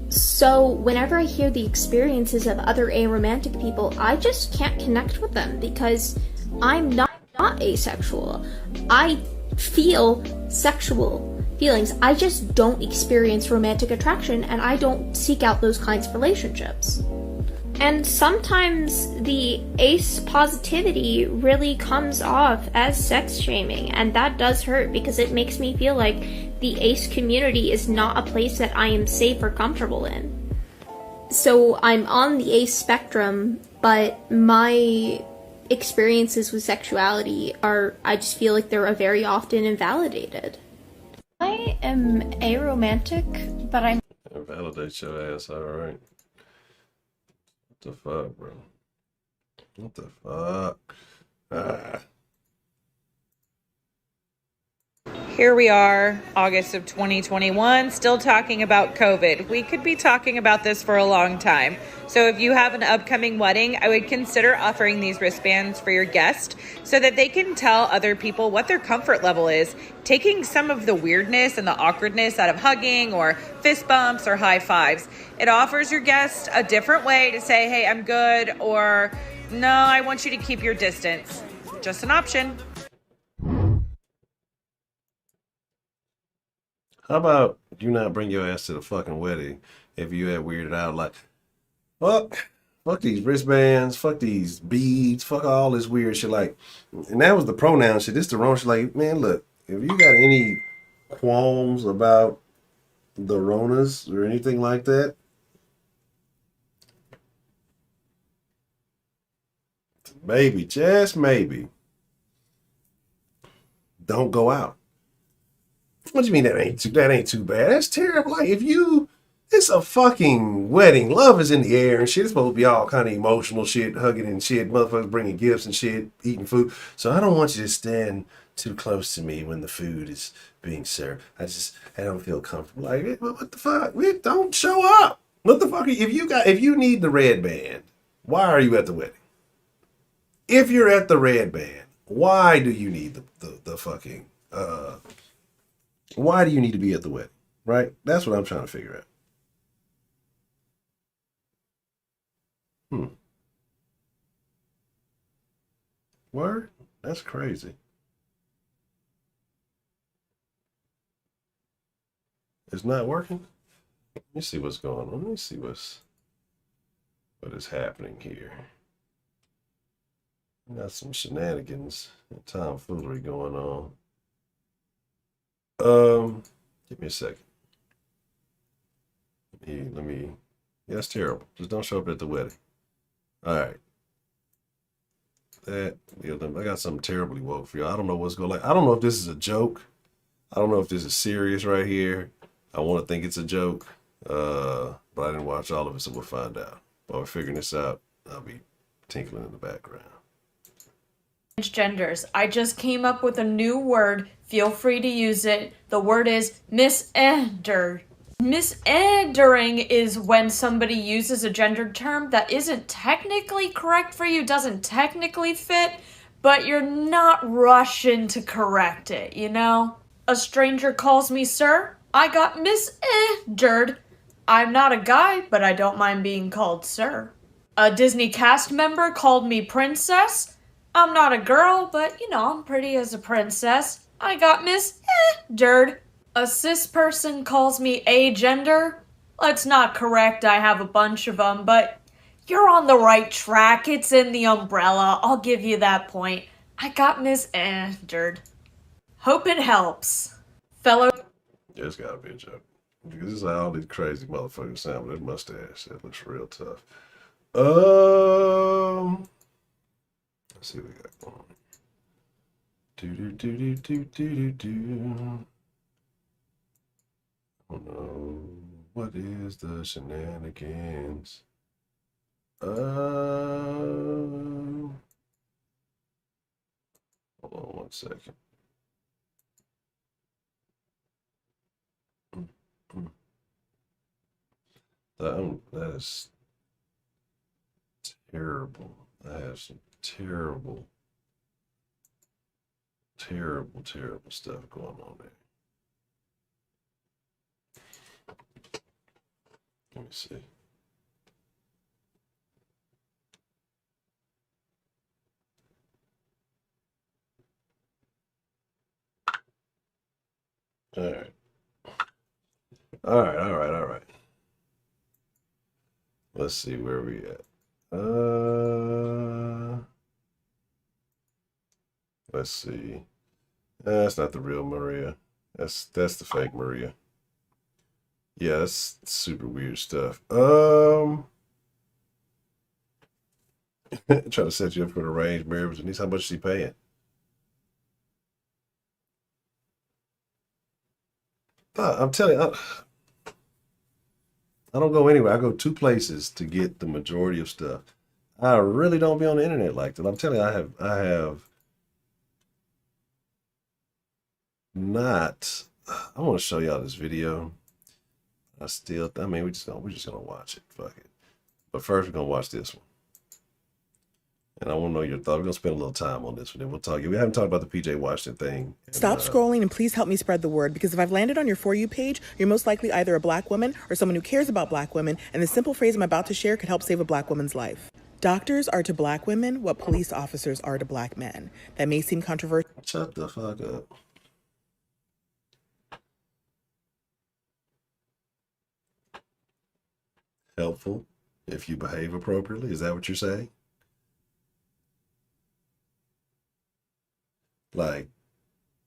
So whenever I hear the experiences of other aromantic people, I just can't connect with them because I'm not asexual. I feel sexual feelings. I just don't experience romantic attraction, and I don't seek out those kinds of relationships. And sometimes the ace positivity really comes off as sex shaming, and that does hurt because it makes me feel like the ace community is not a place that I am safe or comfortable in. So I'm on the ace spectrum, but my experiences with sexuality I just feel like they're very often invalidated. I am aromantic, but I'm... Validate your ass, alright. What the fuck, bro? What the fuck? Here we are, August of 2021, still talking about COVID. We could be talking about this for a long time. So if you have an upcoming wedding, I would consider offering these wristbands for your guest so that they can tell other people what their comfort level is, taking some of the weirdness and the awkwardness out of hugging or fist bumps or high fives. It offers your guest a different way to say, hey, I'm good, or no, I want you to keep your distance. Just an option. How about you not bring your ass to the fucking wedding if you had weirded out like, fuck these wristbands, fuck these beads, fuck all this weird shit. Like, and that was the pronoun shit. This the wrong shit. Like, man, look, if you got any qualms about the Ronas or anything like that, maybe, just maybe, don't go out. What do you mean that ain't too bad? That's terrible. Like, it's a fucking wedding. Love is in the air and shit. It's supposed to be all kind of emotional shit, hugging and shit, motherfuckers bringing gifts and shit, eating food. So I don't want you to stand too close to me when the food is being served. I don't feel comfortable. Like, what the fuck? Don't show up. What the fuck? If you need the red band, why are you at the wedding? If you're at the red band, why do you need the fucking why do you need to be at the wedding? Right? That's what I'm trying to figure out. Word? That's crazy. It's not working? Let me see what's going on. Let me see what is happening here. We got some shenanigans and tomfoolery going on. Give me a second. Let me. Yeah, that's terrible. Just don't show up at the wedding. All right. I got something terribly woke for y'all. I don't know what's going on. I don't know if this is a joke. I don't know if this is serious right here. I want to think it's a joke. But I didn't watch all of it, so we'll find out. While we're figuring this out, I'll be tinkling in the background. Genders. I just came up with a new word. Feel free to use it. The word is misgendered. Misgendering is when somebody uses a gendered term that isn't technically correct for you, doesn't technically fit, but you're not rushing to correct it, you know? A stranger calls me sir. I got misgendered. I'm not a guy, but I don't mind being called sir. A Disney cast member called me princess. I'm not a girl, but you know, I'm pretty as a princess. I got misgendered. A cis person calls me agender. That's not correct, I have a bunch of them, but you're on the right track. It's in the umbrella. I'll give you that point. I got misgendered. Hope it helps. Fellow. Yeah, it's gotta be a joke. Because this is how all these crazy motherfuckers sound with that mustache. That looks real tough. Let's see what we got going on. Oh no. What is the shenanigans? Hold on 1 second. That is terrible. I have some terrible stuff going on there. Let me see. All right. All right. Let's see where we at. Let's see. That's not the real Maria. That's the fake Maria. Yeah, that's super weird stuff. Try to set you up for the arranged marriage. And how much is he paying? I'm telling you, I don't go anywhere. I go 2 places to get the majority of stuff. I really don't be on the internet like that. I'm telling you, I have not. I want to show y'all this video. I mean, we're just gonna watch it. Fuck it. But first, we're gonna watch this one, and I want to know your thoughts. We're gonna spend a little time on this one, then we'll talk. We haven't talked about the PJ Washington thing. Stop scrolling and please help me spread the word, because if I've landed on your For You page, you're most likely either a black woman or someone who cares about black women, and the simple phrase I'm about to share could help save a black woman's life. Doctors are to black women what police officers are to black men. That may seem controversial. Shut the fuck up. Helpful if you behave appropriately. Is that what you're saying? Like,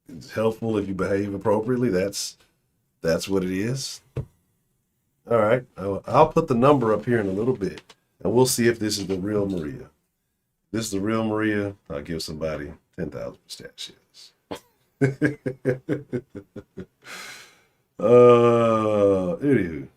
it's helpful if you behave appropriately. That's what it is. All right. I'll put the number up here in a little bit, and we'll see if this is the real Maria. If this is the real Maria, I'll give somebody 10,000 pistachios. Anywho.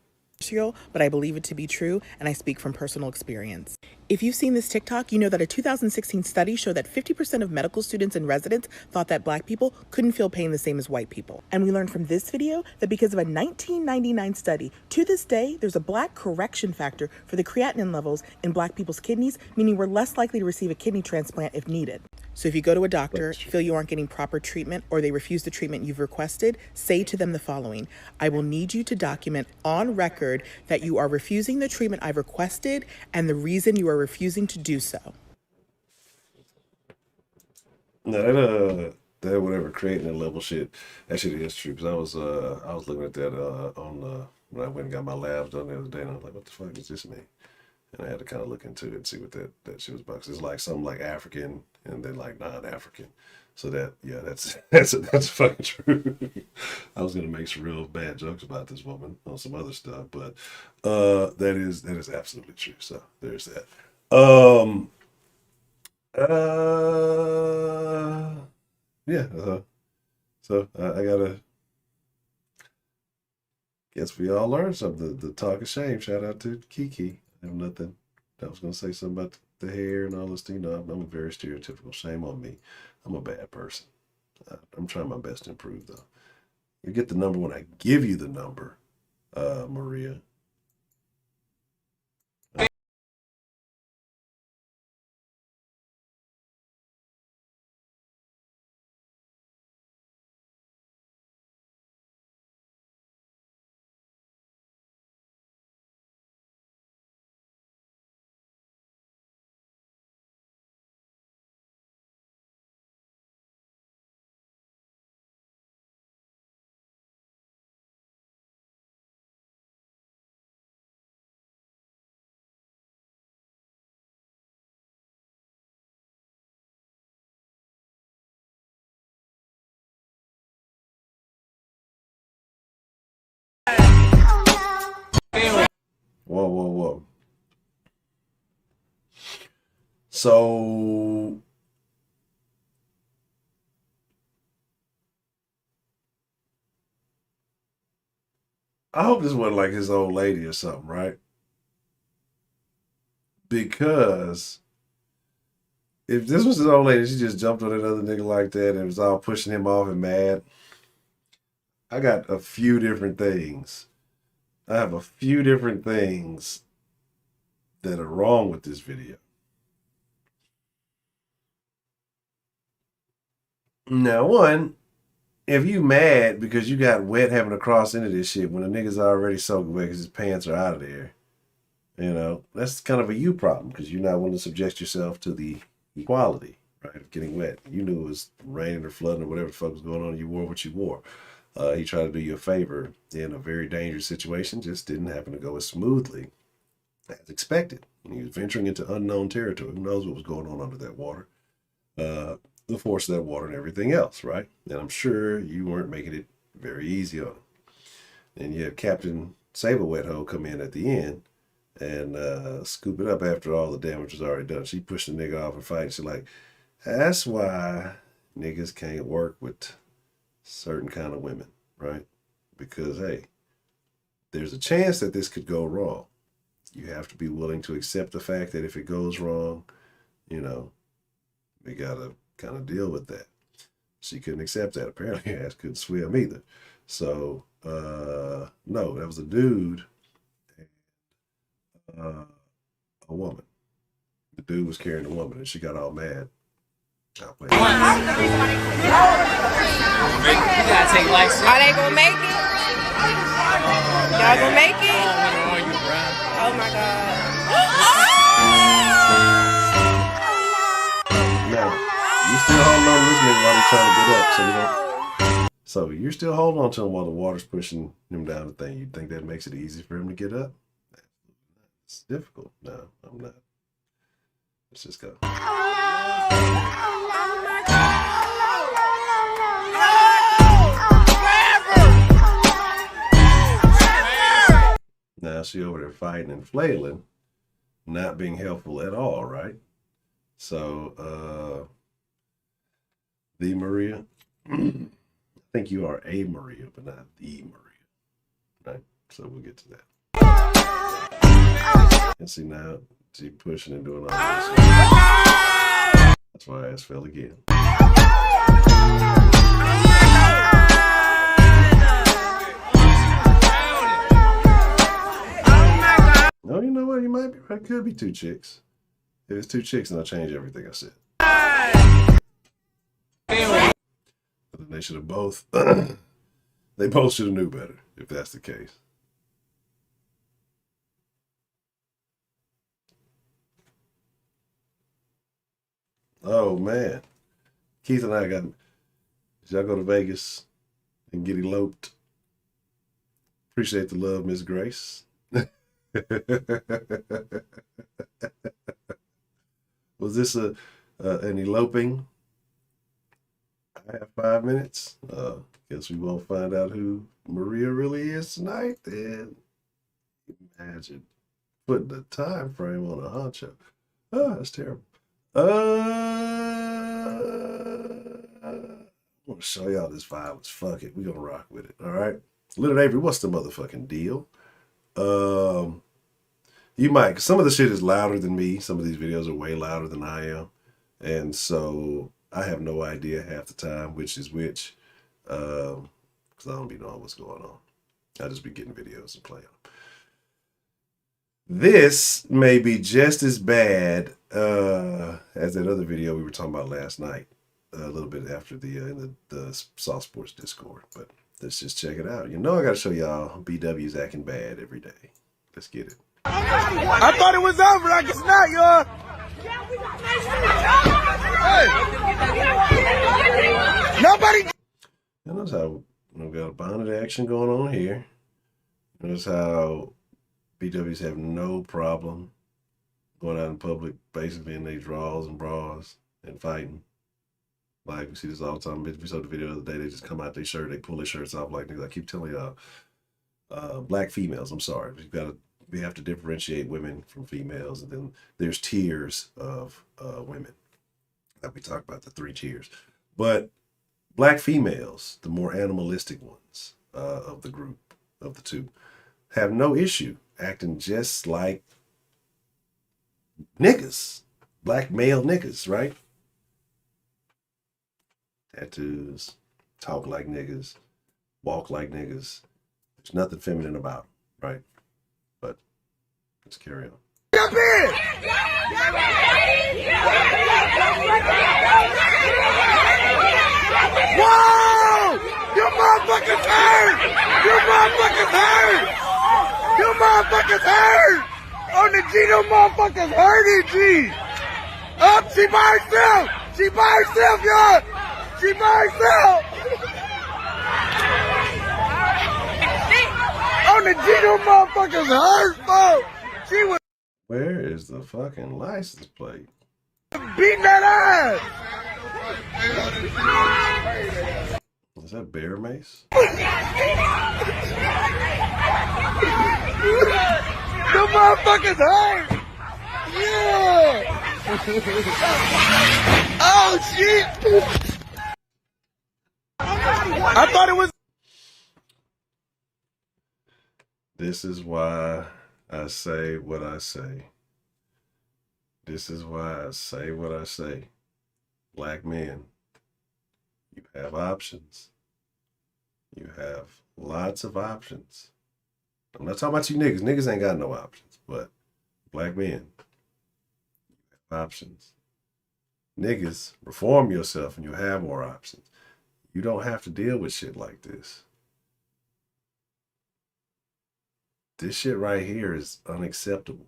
But I believe it to be true, and I speak from personal experience. If you've seen this TikTok, you know that a 2016 study showed that 50% of medical students and residents thought that black people couldn't feel pain the same as white people. And we learned from this video that because of a 1999 study, to this day, there's a black correction factor for the creatinine levels in black people's kidneys, meaning we're less likely to receive a kidney transplant if needed. So if you go to a doctor, feel you aren't getting proper treatment, or they refuse the treatment you've requested, say to them the following: I will need you to document on record that you are refusing the treatment I've requested and the reason you are refusing to do so. No, that whatever creating that level shit, that shit is true. Because I was looking at that when I went and got my labs done the other day, and I was like, what the fuck does this mean? And I had to kind of look into it and see what that shit was about. 'Cause it's like something like African and then like non-African. So that's fucking true. I was gonna make some real bad jokes about this woman on some other stuff, but that is absolutely true. So there's that. Yeah. So I gotta. Guess we all learned something. The talk of shame. Shout out to Kiki. I have nothing. I was gonna say something about the hair and all this thing. No, I'm very stereotypical. Shame on me. I'm a bad person. I'm trying my best to improve, though. You get the number when I give you the number, Maria. Whoa. So I hope this wasn't like his old lady or something, right? Because if this was his old lady, she just jumped on another nigga like that and was all pushing him off and mad. I got a few different things. I have a few different things that are wrong with this video. Now, one, if you mad because you got wet having to cross into this shit when the nigga's already soaked wet because his pants are out of there, you know, that's kind of a you problem because you're not willing to subject yourself to the equality, right, of getting wet. You knew it was raining or flooding or whatever the fuck was going on. You wore what you wore. He tried to do you a favor in a very dangerous situation. Just didn't happen to go as smoothly as expected. He was venturing into unknown territory. Who knows what was going on under that water? The force of that water and everything else, right? And I'm sure you weren't making it very easy on him. And you had Captain Save a Wet Hoe come in at the end and scoop it up after all the damage was already done. She pushed the nigga off and fight. She's like, that's why niggas can't work with certain kind of women, right? Because, hey, there's a chance that this could go wrong. You have to be willing to accept the fact that if it goes wrong, you know, we got to kind of deal with that. She couldn't accept that. Apparently, her ass couldn't swim either. So, no, that was a dude and a woman. The dude was carrying a woman, and she got all mad. You gotta take life. Are they gonna make it? Y'all gonna make it? Oh my god. Now, you still holding on to this nigga while he's trying to get up, so you don't. So you're still holding on to him while the water's pushing him down the thing. You think that makes it easy for him to get up? It's difficult. No, I'm not. Let's just go. Now she over there fighting and flailing, not being helpful at all, right? So, the Maria, I think you are a Maria, but not the Maria, right? So we'll get to that. And see now, she pushing and doing all this. That's why I ass fell again. No, you know what? You might be right. Could be two chicks. If it's two chicks, then I'll change everything I said. But then they should have both. They both should have knew better if that's the case. Oh man, Keith and I got. Did y'all go to Vegas and get eloped? Appreciate the love, Miss Grace. Was this an eloping? I have 5 minutes. Guess we won't find out who Maria really is tonight. Then imagine putting a time frame on a honcho. Oh, that's terrible. I want to show y'all this violence. Fuck it, we gonna rock with it. All right, Little Avery, what's the motherfucking deal? You might, 'cause some of the shit is louder than me. Some of these videos are way louder than I am. And so I have no idea half the time which is which. Because I don't be knowing what's going on. I just be getting videos and playing them. This may be just as bad as that other video we were talking about last night. A little bit after in the Soft Sports Discord. But let's just check it out. You know I got to show y'all BW's acting bad every day. Let's get it. I thought it was over. I guess not, y'all. Hey. Nobody. Notice how we've got a bonded action going on here. Notice how BWs have no problem going out in public, basically in their drawers and bras and fighting. Like we see this all the time. We saw the video the other day. They just come out their shirt, they pull their shirts off like niggas. I keep telling y'all, black females. I'm sorry, we have to differentiate women from females, and then there's tiers of women. Like we talked about the 3 tiers, but black females, the more animalistic ones of the group of the two, have no issue acting just like niggas, black male niggas, right? Tattoos, talk like niggas, walk like niggas. There's nothing feminine about them, right? But let's carry on. Jump in! Whoa! You motherfuckers hurt! You motherfuckers hurt! You motherfuckers hurt! On the G, them motherfuckers hurting, G! Up, she by herself! She by herself, y'all! She by herself! On the G, them motherfuckers hurt, folks! She was Where is the fucking license plate? beating that ass! Is that bear mace? The motherfuckers hurt! Yeah! Oh shit! I thought it was. This is why I say what I say. This is why I say what I say. Black men, you have options. You have lots of options. I'm not talking about you niggas. Niggas ain't got no options. But black men, you have options. Niggas, reform yourself and you have more options. You don't have to deal with shit like this. This shit right here is unacceptable.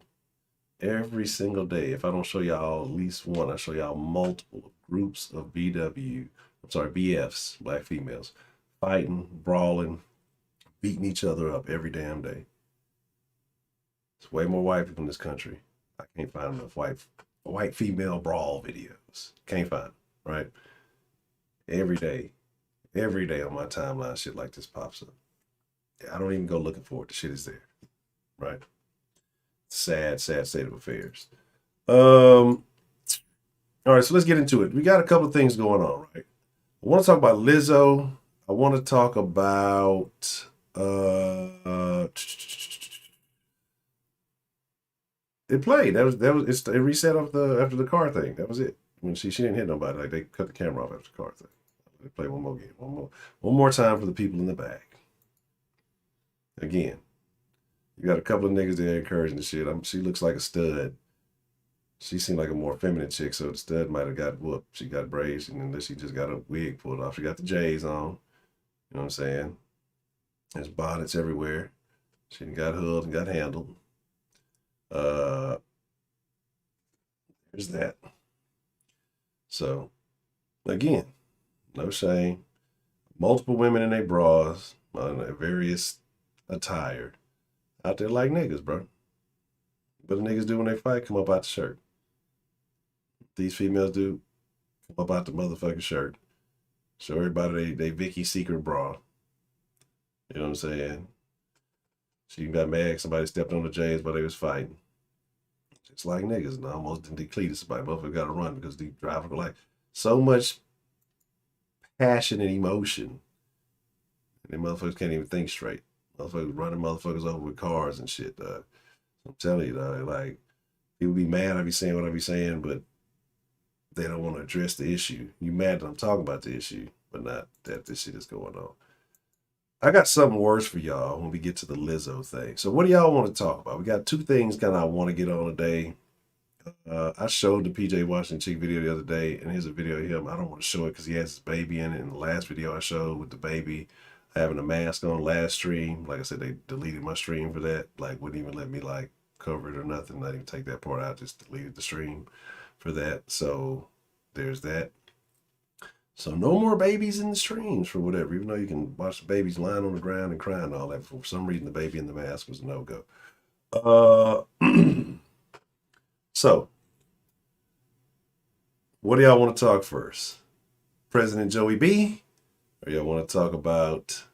Every single day, if I don't show y'all at least one, I show y'all multiple groups of BFs, black females, fighting, brawling, beating each other up every damn day. There's way more white people in this country. I can't find enough white female brawl videos. Can't find them, right? Every day on my timeline, shit like this pops up. I don't even go looking for it. The shit is there, right? Sad state of affairs. All right, so let's get into it. We got a couple of things going on, right? I want to talk about Lizzo. I want to talk about it played. It reset after the car thing. That was it. I mean, she didn't hit nobody. Like they cut the camera off after the car thing. They play one more game. One more time for the people in the back. Again. You got a couple of niggas there encouraging the shit. She looks like a stud. She seemed like a more feminine chick, so the stud might have got whooped. She got braids, and then she just got a wig pulled off. She got the J's on. You know what I'm saying? There's bonnets everywhere. She got hugged and got handled. There's that. So, again, no shame. Multiple women in their bras, in their various attire. Out there like niggas, bro. What the niggas do when they fight? Come up out the shirt. These females do. Come up out the motherfucking shirt. Show everybody they Vicky Secret bra. You know what I'm saying? She got mad. Somebody stepped on the J's while they was fighting. Just like niggas. And almost didn't decleat somebody. Motherfucker got to run because the driver like so much passion and emotion. And the motherfuckers can't even think straight. Motherfuckers running motherfuckers over with cars and shit. I'm telling you, dog, like, people be mad I be saying what I be saying, but they don't want to address the issue. You mad that I'm talking about the issue, but not that this shit is going on. I got something worse for y'all when we get to the Lizzo thing. So what do y'all want to talk about? We got two things kind of I want to get on today. I showed the PJ Washington chick video the other day, and here's a video of him. I don't want to show it because he has his baby in it. In the last video I showed with the baby having a mask on last stream, like I said, they deleted my stream for that. Like, wouldn't even let me like cover it or nothing. Not even take that part out. Just deleted the stream for that. So there's that. So no more babies in the streams for whatever, even though you can watch the babies lying on the ground and crying and all that. For some reason, the baby in the mask was a no-go. So, what do y'all want to talk first? President Joey B? Or y'all want to talk about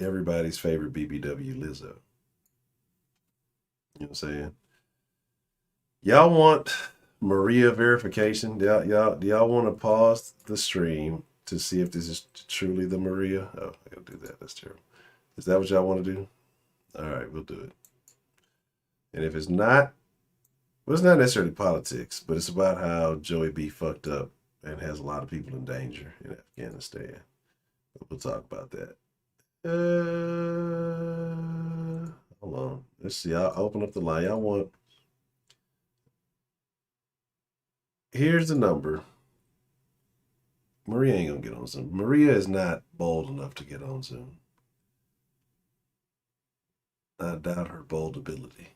everybody's favorite BBW, Lizzo? You know what I'm saying? Y'all want Maria verification? Do y'all want to pause the stream to see if this is truly the Maria? Oh, I gotta do that. That's terrible. Is that what y'all want to do? All right, we'll do it. And if it's not, well, it's not necessarily politics, but it's about how Joey B fucked up and has a lot of people in danger in Afghanistan. We'll talk about that. Hold on. Let's see. I'll open up the line. Y'all want... Here's the number. Maria ain't gonna get on Zoom. Maria is not bold enough to get on Zoom. I doubt her bold ability.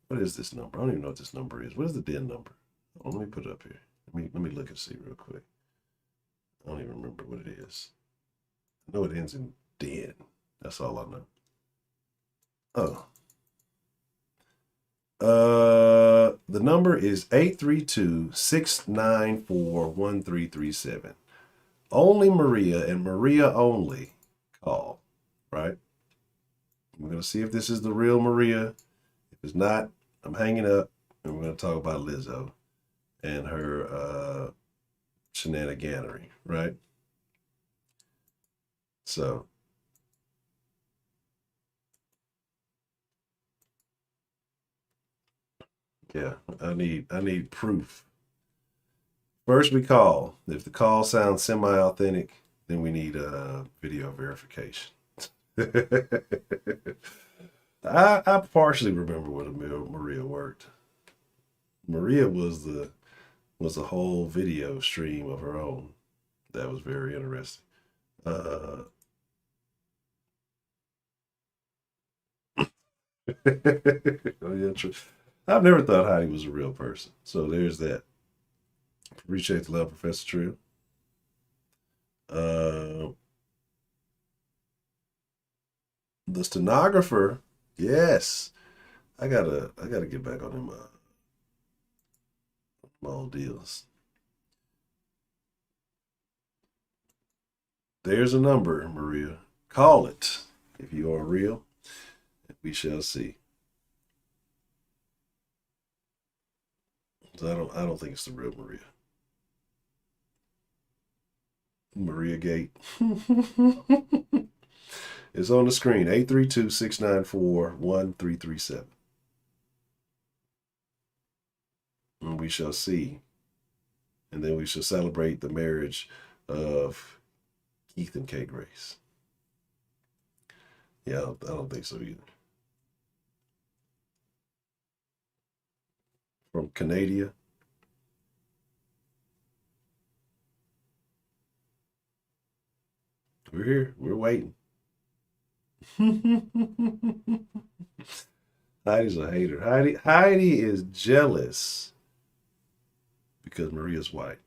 What is this number? I don't even know what this number is. What is the DIN number? Oh, let me put it up here. Let me look and see real quick. I don't even remember what it is. I know it ends in DIN. That's all I know. Oh. The number is 832-694-1337. Only Maria and Maria only call, right? We're going to see if this is the real Maria. If it's not, I'm hanging up and we're going to talk about Lizzo and her shenaniganery, right? So, yeah, I need proof. First we call. If the call sounds semi-authentic, then we need video verification. I partially remember what Maria worked. Maria was a whole video stream of her own. That was very interesting. Oh yeah, true. I've never thought Heidi was a real person. So there's that. Appreciate the love, Professor Trill. The stenographer, yes. I gotta get back on him my old deals. There's a number, Maria. Call it if you are real. We shall see. So I don't think it's the real Maria. Maria Gate. It's on the screen. 832-694-1337. And we shall see. And then we shall celebrate the marriage of Keith and Kay Grace. Yeah, I don't think so either. From Canada. We're here. We're waiting. Heidi's a hater. Heidi is jealous because Maria's white.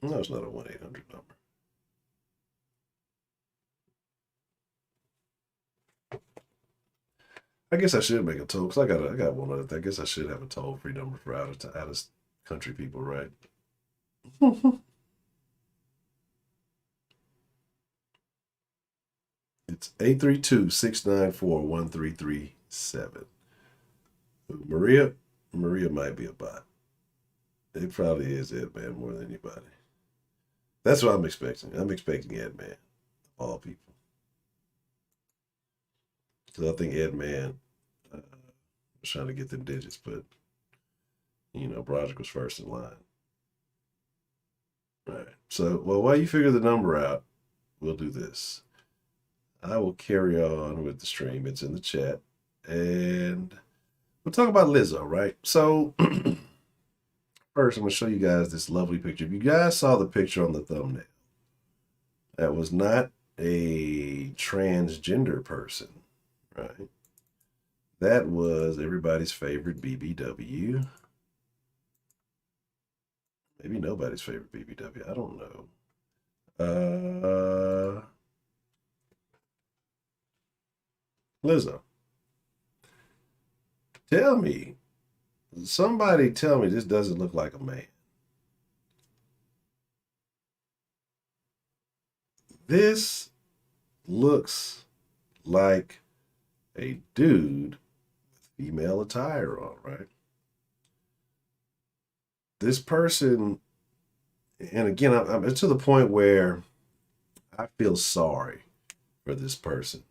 No, it's not a 1-800 number. I guess I should make a toll, because I got one other thing. I guess I should have a toll-free number for out of country people, right? It's 832-694-1337. Maria might be a bot. It probably is Ed Man more than anybody. That's what I'm expecting. I'm expecting Ed Man, of all people. Because I think Ed Man was trying to get them digits, but Broderick was first in line. All right. So, well, while you figure the number out, we'll do this. I will carry on with the stream. It's in the chat. And we'll talk about Lizzo, right? So, first, I'm going to show you guys this lovely picture. If you guys saw the picture on the thumbnail, that was not a transgender person, right? That was everybody's favorite BBW. Maybe nobody's favorite BBW. I don't know. Lizzo. Somebody tell me this doesn't look like a man. This looks like a dude with female attire on, right? This person, and again, I'm to the point where I feel sorry for this person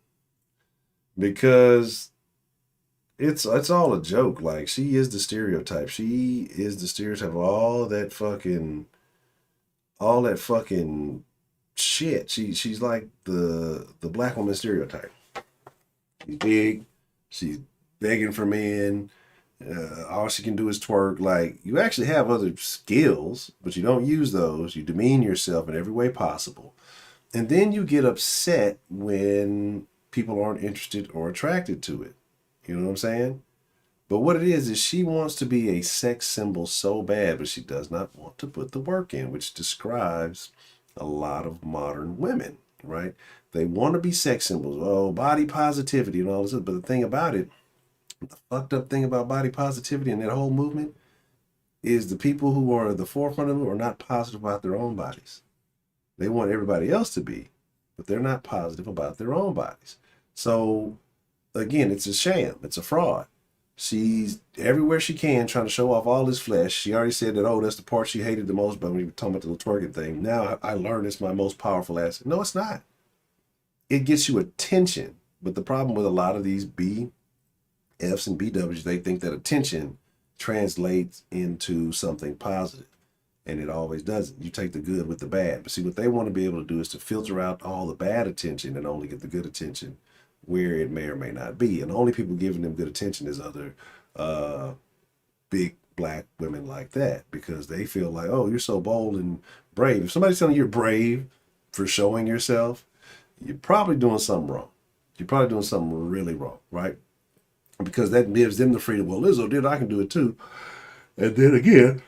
because it's all a joke. Like, she is the stereotype. She is the stereotype of all that fucking shit. She's like the black woman stereotype. She's big. She's begging for men. All she can do is twerk. Like, you actually have other skills, but you don't use those. You demean yourself in every way possible. And then you get upset when people aren't interested or attracted to it. You know what I'm saying? But what it is she wants to be a sex symbol so bad, but she does not want to put the work in, which describes a lot of modern women, right? They want to be sex symbols. Oh, body positivity and all this. But the thing about it, the fucked up thing about body positivity and that whole movement is the people who are at the forefront of it are not positive about their own bodies. They want everybody else to be, but they're not positive about their own bodies. So, again, it's a sham. It's a fraud. She's everywhere she can trying to show off all this flesh. She already said that, oh, that's the part she hated the most, but when we were talking about the twerking thing, now I learned it's my most powerful asset. No, it's not. It gets you attention. But the problem with a lot of these BFs and BWs, they think that attention translates into something positive. And it always doesn't. You take the good with the bad. But see, what they want to be able to do is to filter out all the bad attention and only get the good attention where it may or may not be. And the only people giving them good attention is other big black women like that, because they feel like, oh, you're so bold and brave. If somebody's telling you you're brave for showing yourself, you're probably doing something wrong. You're probably doing something really wrong, right? Because that gives them the freedom. Well, Lizzo did, I can do it too. And then again,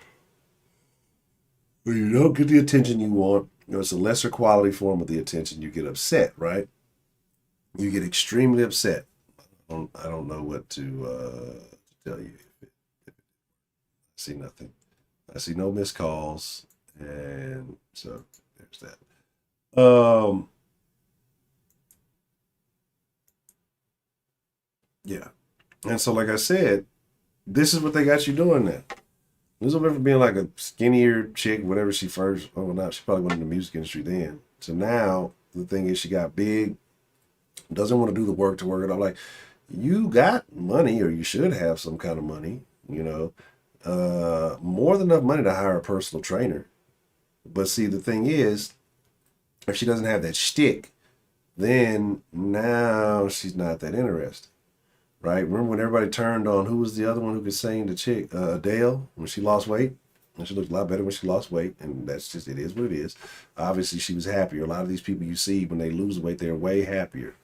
when you don't get the attention you want, it's a lesser quality form of the attention, you get upset, right? You get extremely upset. I don't know what to tell you. I see nothing. I see no missed calls. And so there's that. Yeah. And so, like I said, this is what they got you doing now. Lizzo went from being like a skinnier chick, whatever she first, oh, not, she probably went in the music industry then. So now the thing is she got big, doesn't want to do the work to work it out. Like, you got money, or you should have some kind of money, more than enough money to hire a personal trainer. But see, the thing is, if she doesn't have that shtick, then now she's not that interested. Right? Remember when everybody turned on, who was the other one who could sing, the chick, Adele, when she lost weight? And she looked a lot better when she lost weight, and that's just, it is what it is. Obviously, she was happier. A lot of these people you see, when they lose weight, they're way happier.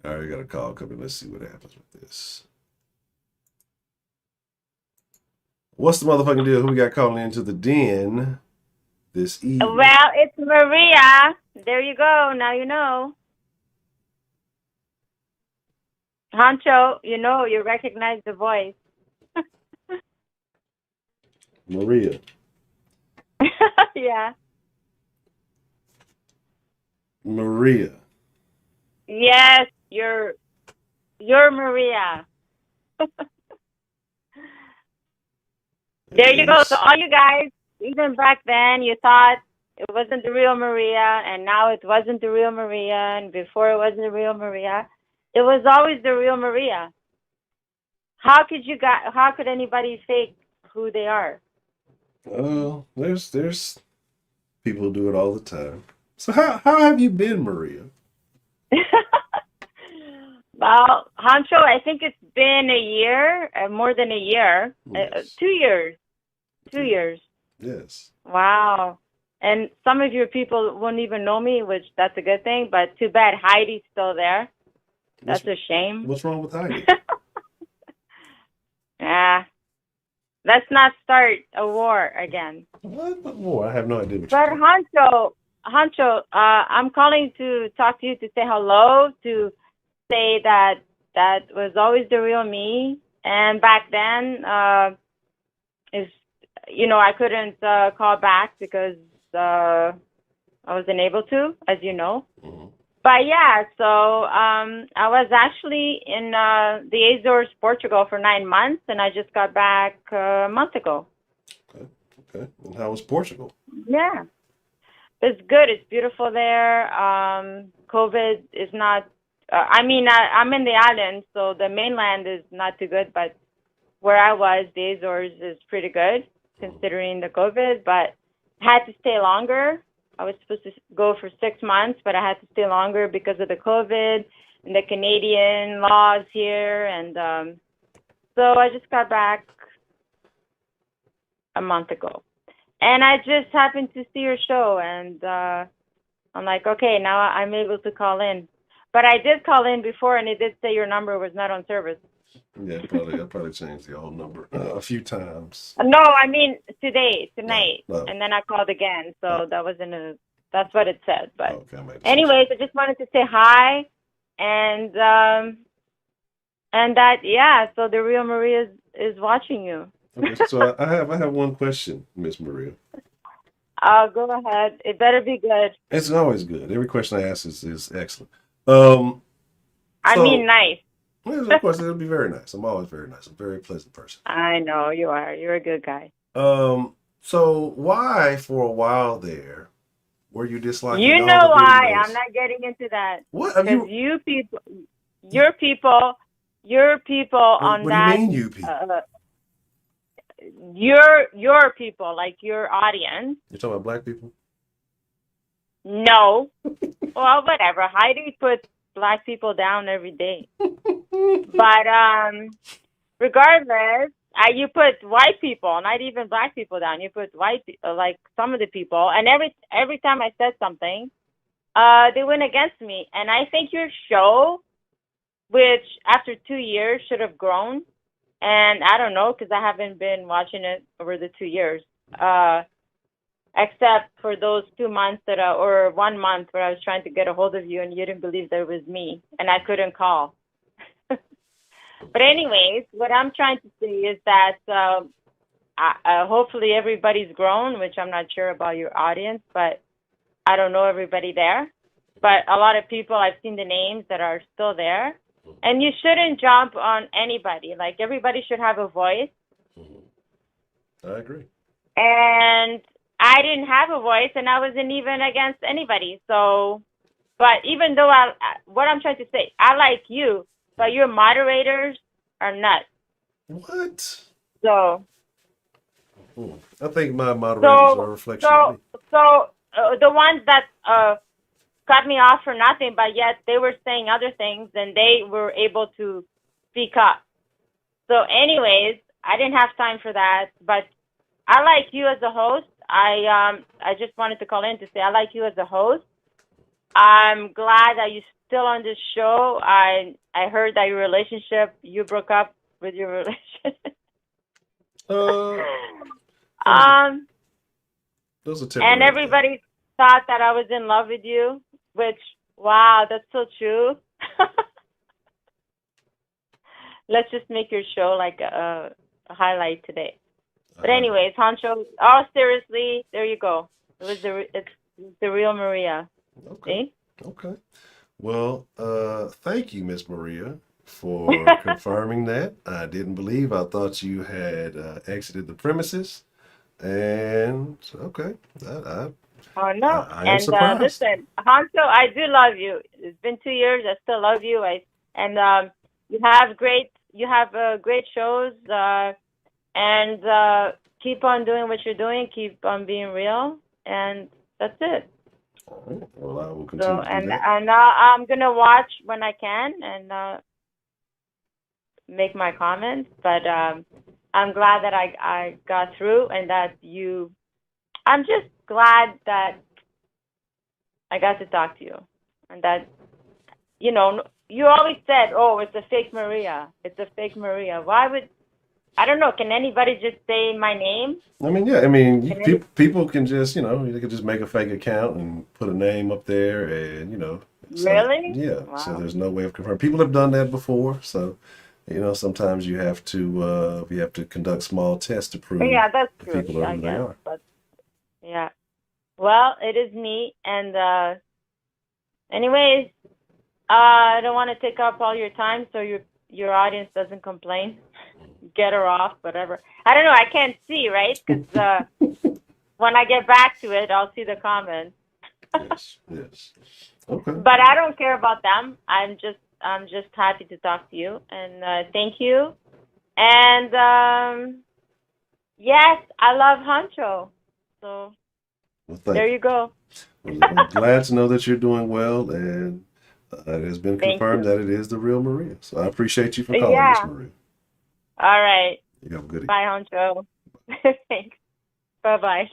All right, we got a call coming. Let's see what happens with this. What's the motherfucking deal? Who we got calling into the den this evening? Well, it's Maria. There you go. Now you know. Honcho, you recognize the voice. Maria. Yeah. Maria. Yes, you're Maria. There you go. So all you guys, even back then, you thought it wasn't the real Maria, and now it wasn't the real Maria, and before it wasn't the real Maria. It was always the real Maria. How could anybody fake who they are? There's people who do it all the time. So how have you been, Maria? Well, Honcho, I think it's been a year, more than a year, Yes. 2 years. 2 years. Yes. Wow. And some of your people won't even know me, which that's a good thing, but too bad Heidi's still there. That's a shame. What's wrong with Heidi? Yeah. Let's not start a war again. What war? I have no idea what But you're Honcho, I'm calling to talk to you to say hello, to say that was always the real me. And back then, I couldn't call back because I wasn't able to, as you know. Mm-hmm. But yeah, so I was actually in the Azores, Portugal for 9 months, and I just got back a month ago. Okay. And how was Portugal? Yeah. It's good. It's beautiful there. COVID is not, I'm in the island, so the mainland is not too good, but where I was, the Azores is pretty good considering the COVID, but I had to stay longer. I was supposed to go for 6 months, but I had to stay longer because of the COVID and the Canadian laws here. And so I just got back a month ago. And I just happened to see your show, and I'm like, okay, now I'm able to call in. But I did call in before, and it did say your number was not on service. Yeah, I probably changed the old number a few times. No, I mean tonight. No. And then I called again, so that's what it said. But Okay, anyways, I just wanted to say hi, and so the real Maria is watching you. Okay, so I have one question, Miss Maria. Go ahead. It better be good. It's always good. Every question I ask is excellent. Nice. Yes, of course, it'll be very nice. I'm always very nice. I'm a very pleasant person. I know you are. You're a good guy. So why, for a while there, were you disliking? You all know the why? videos? I'm not getting into that. What? Because your people on what that. do you mean, you people? Your people, like your audience. You're talking about black people? No. Well, whatever. Heidi puts black people down every day. But regardless, you put white people, not even black people down. You put white people, like some of the people. And every time I said something, they went against me. And I think your show, which after 2 years should have grown, and I don't know because I haven't been watching it over the 2 years, except for those 2 months or 1 month where I was trying to get a hold of you and you didn't believe that it was me and I couldn't call. But anyways, what I'm trying to say is that hopefully everybody's grown, which I'm not sure about your audience, but I don't know everybody there. But a lot of people, I've seen the names that are still there. And you shouldn't jump on anybody. Like, everybody should have a voice. I agree. And I didn't have a voice, and I wasn't even against anybody. So, but even though what I'm trying to say, I like you, but your moderators are nuts. What? So. I think my moderators are a reflection of me. So the ones that cut me off for nothing, but yet they were saying other things, and they were able to speak up. So anyways, I didn't have time for that, but I like you as a host. I just wanted to call in to say I like you as a host. I'm glad that you're still on this show. I heard that you broke up with your relationship. Those are temporary. And everybody thought that I was in love with you, which, wow, that's so true. Let's just make your show like a highlight today. But anyways, Honcho, seriously, there you go. It's the real Maria. Okay. See? Okay. Well, thank you, Miss Maria, for confirming that. I didn't believe. I thought you had exited the premises. And okay, Oh no! I am And surprised. listen, Honcho, I do love you. It's been 2 years. I still love you. I And you have great shows, and keep on doing what you're doing. Keep on being real, and that's it. All right. Well, I will So, continue to do and that. I'm gonna watch when I can and make my comments. But I'm glad that I got through and that you. I'm just glad that I got to talk to you, and that you always said, "Oh, it's a fake Maria. It's a fake Maria." Why would I don't know? Can anybody just say my name? I mean, yeah. I mean, Can any, people can just, they can just make a fake account and put a name up there, and so really? yeah. Wow. So there's no way of confirming. People have done that before, so sometimes you have to conduct small tests to prove Yeah, that's that true. people are I who they guess, are. but yeah. Well, it is me, and anyways, I don't want to take up all your time, so your audience doesn't complain. Get her off, whatever. I don't know. I can't see, right? Because when I get back to it, I'll see the comments. Yes. Okay. But I don't care about them. I'm just happy to talk to you, and thank you. And yes, I love Honcho. So Well, there you go. Well, I'm glad to know that you're doing well, and it has been Thank confirmed you. that it is the real Maria. So I appreciate you for calling, Yeah. Miss Maria. All right. You have a good evening. Bye, Honcho. Thanks. Bye-bye.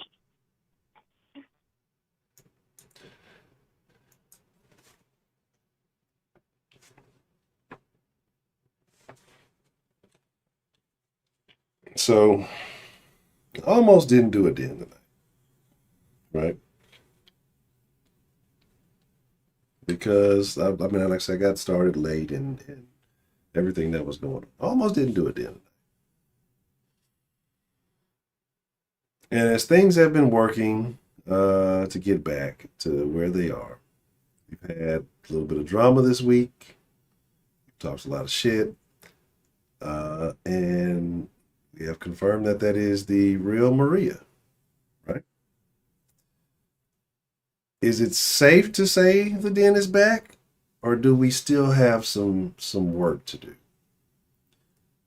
So I almost didn't do it then tonight, right? Because I mean, like I said, I got started late and everything that was going on. I almost didn't do it then. And as things have been working to get back to where they are, we've had a little bit of drama this week. We've talked a lot of shit. And we have confirmed that is the real Maria, right? Is it safe to say the den is back, or do we still have some work to do?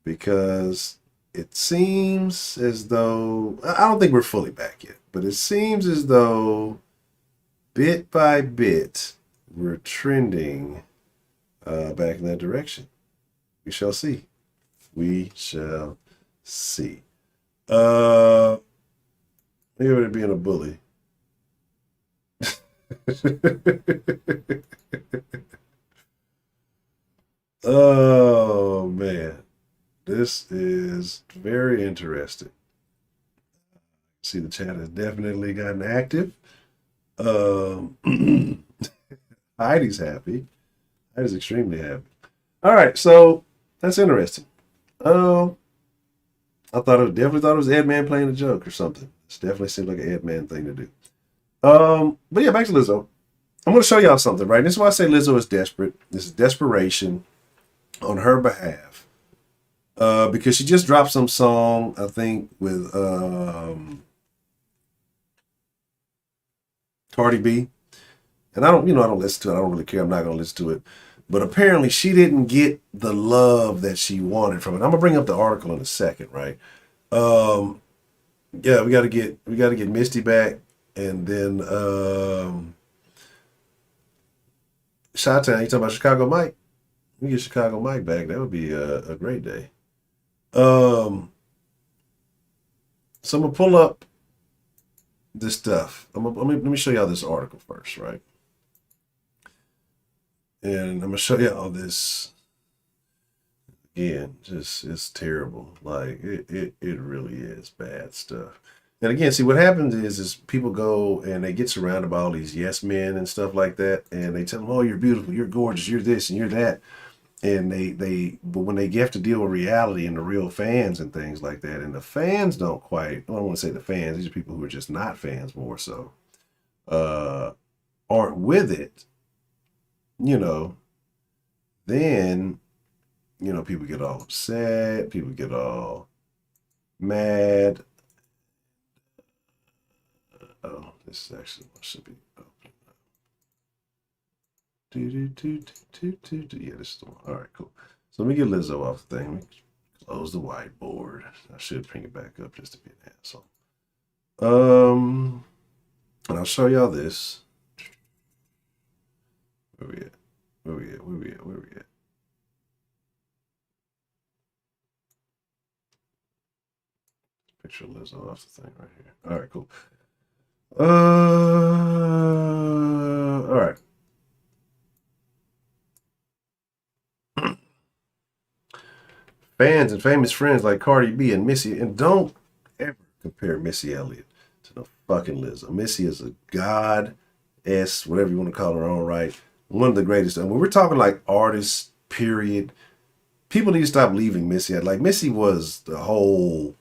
Because it seems as though, I don't think we're fully back yet, but it seems as though bit by bit we're trending back in that direction. We shall see. We shall see. Maybe it being a bully. Oh man, this is very interesting. See, the chat has definitely gotten active. Heidi's happy. Heidi's extremely happy. All right, so that's interesting. I definitely thought it was Ed Man playing a joke or something. It definitely seemed like an Ed Man thing to do. But yeah, back to Lizzo. I'm going to show y'all something, right? This is why I say Lizzo is desperate. This is desperation on her behalf. Because she just dropped some song, I think, with Cardi B. And I don't listen to it. I don't really care. I'm not going to listen to it. But apparently she didn't get the love that she wanted from it. I'm going to bring up the article in a second, right? Yeah, we got to get Misty back, and then Chi-Town. You talking about Chicago Mike? We get Chicago Mike back. That would be a great day. So I'm gonna pull up this stuff. Let me show y'all this article first, right? And I'm gonna show y'all this again. Just it's terrible. Like it really is bad stuff. And again, see what happens is people go and they get surrounded by all these yes men and stuff like that, and they tell them, "Oh, you're beautiful, you're gorgeous, you're this and you're that." And but when they have to deal with reality and the real fans and things like that, and the fans don't quite, I don't want to say the fans, these are people who are just not fans more so, aren't with it, then, people get all upset, people get all mad. Oh, this is actually what should be open. Yeah, this is the one. All right, cool. So let me get Lizzo off the thing. Let me close the whiteboard. I should bring it back up just to be an asshole. And I'll show y'all this. Where we at? Where we at? Where we at? Where we at? Picture Lizzo off the thing right here. All right, cool. All right. Fans and famous friends like Cardi B and Missy, and don't ever compare Missy Elliott to no fucking Lizzo. Missy is a goddess, whatever you want to call her own right. One of the greatest. And when we're talking like artists, period, people need to stop leaving Missy out. Like Missy was the whole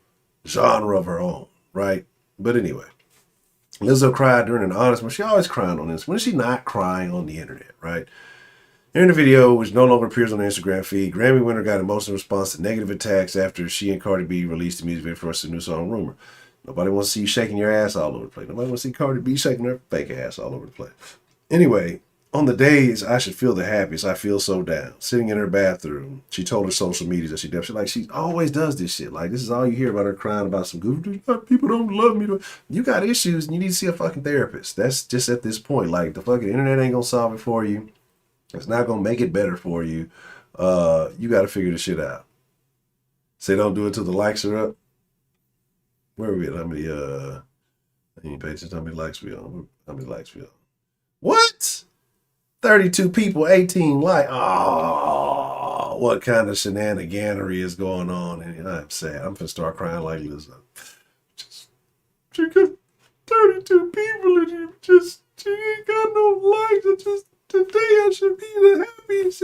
genre of her own, right? But anyway, Lizzo cried during an honest, she always crying on this. When is she not crying on the internet, right? In the video, which no longer appears on the Instagram feed, Grammy winner got emotional response to negative attacks after she and Cardi B released the music video for the new song Rumor. Nobody wants to see you shaking your ass all over the place. Nobody wants to see Cardi B shaking her fake ass all over the place. Anyway, on the days I should feel the happiest, I feel so down. Sitting in her bathroom, she told her social media that she always does this shit. Like, this is all you hear about her crying about some goof. People don't love me. You got issues and you need to see a fucking therapist. That's just at this point. Like, the fucking internet ain't gonna solve it for you. It's not gonna make it better for you. You gotta figure this shit out. Say don't do it till the likes are up. Where are we at? How many I ain't pay attention. How many likes we on? How many likes we on? What? 32 people, 18 likes. Oh, what kind of shenaniganery is going on? And I'm sad. I'm finna start crying like Lizzo. She got 32 people and she ain't got no likes. Today I should be the happiest.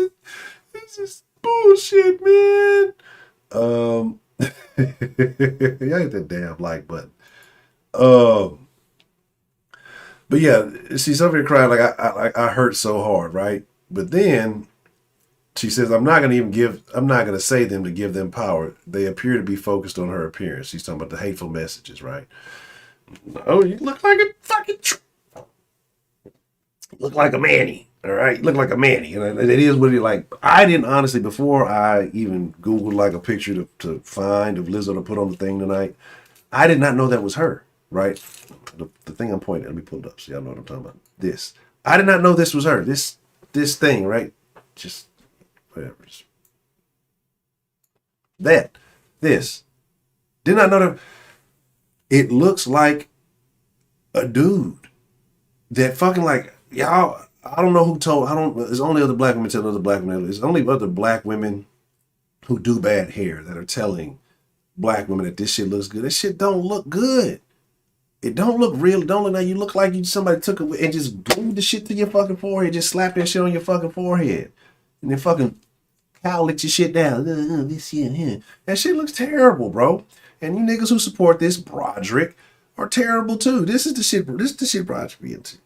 This is bullshit, man. Y'all hit that damn like button. But yeah, she's over here crying like I hurt so hard, right? But then she says, I'm not gonna say them to give them power. They appear to be focused on her appearance. She's talking about the hateful messages, right? Oh, you look like a fucking look like a manny. All right, you look like a manny, and it is what it like. I didn't honestly, before I even Googled like a picture to find of Lizzo to put on the thing tonight, I did not know that was her, right? The thing I'm pointing at, let me pull it up so y'all know what I'm talking about. This. I did not know this was her. This thing, right? Just whatever. This. Did not know that. It looks like a dude that fucking like, y'all, I don't know who told, there's only other black women telling other black women, there's only other black women who do bad hair that are telling black women that this shit looks good. This shit don't look good. It don't look real. It don't look like you look like somebody took it and just glued the shit to your fucking forehead, just slapped that shit on your fucking forehead, and then fucking cowlicked your shit down. This shit here. That shit looks terrible, bro. And you niggas who support this Broderick are terrible too. This is the shit Broderick be into.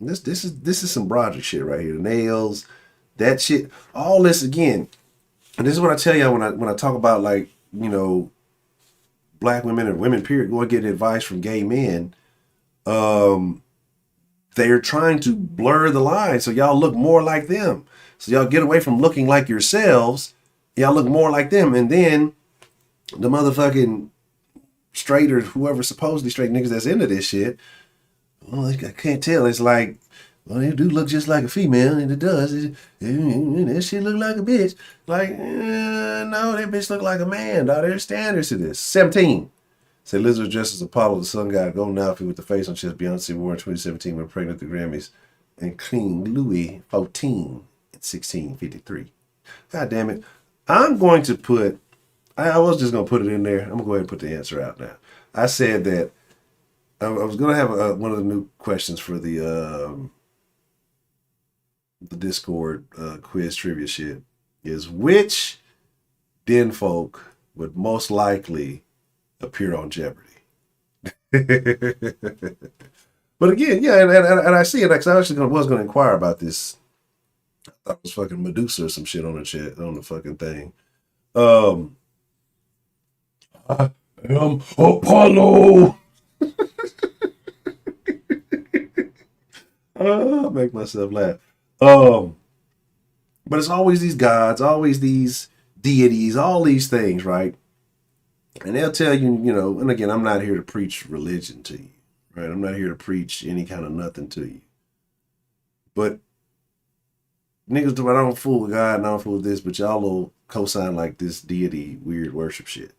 This is some Broderick shit right here. The nails, that shit, all this again. And this is what I tell y'all when I talk about, like, you know, black women and women period going to get advice from gay men. They're trying to blur the line so y'all look more like them. So y'all get away from looking like yourselves. Y'all look more like them, and then the motherfucking straight or whoever supposedly straight niggas that's into this shit. Well, I can't tell. It's like, well, they do look just like a female, and it does. That shit look like a bitch. Like, no, that bitch look like a man. Dog, there's standards to this. 17. Say Lizzo dressed as Apollo, the sun god, golden outfit with the face on chest Beyonce wore in 2017 when pregnant at the Grammys, and King Louis 14 at 1653. God damn it. I'm going to put, I was just going to put it in there. I'm going to go ahead and put the answer out now. I said that I was going to have one of the new questions for the Discord quiz trivia shit is, which den folk would most likely appear on Jeopardy? But again, yeah, and I see it because I actually was going to inquire about this. I thought it was fucking Medusa or some shit on the chat, on the fucking thing. I am Apollo. I make myself laugh. But it's always these gods, always these deities, all these things, right? And they'll tell you, you know, and again, I'm not here to preach religion to you, right? I'm not here to preach any kind of nothing to you. But niggas do I don't fool with God and I don't fool with this, but y'all will co-sign like this deity weird worship shit.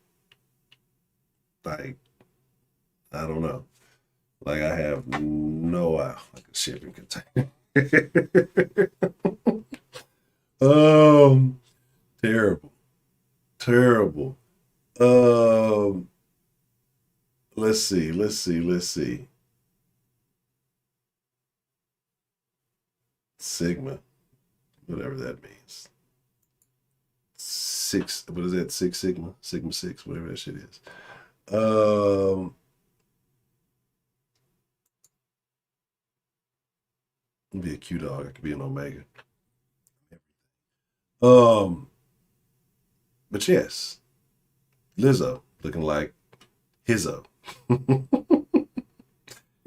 Like, I don't know. Like I have no like a shipping container. Terrible. Terrible. Let's see. Sigma. Whatever that means. What is that? Six Sigma? Sigma 6, whatever that shit is. Be a Q dog. I could be an Omega. But yes, Lizzo looking like Hizzo.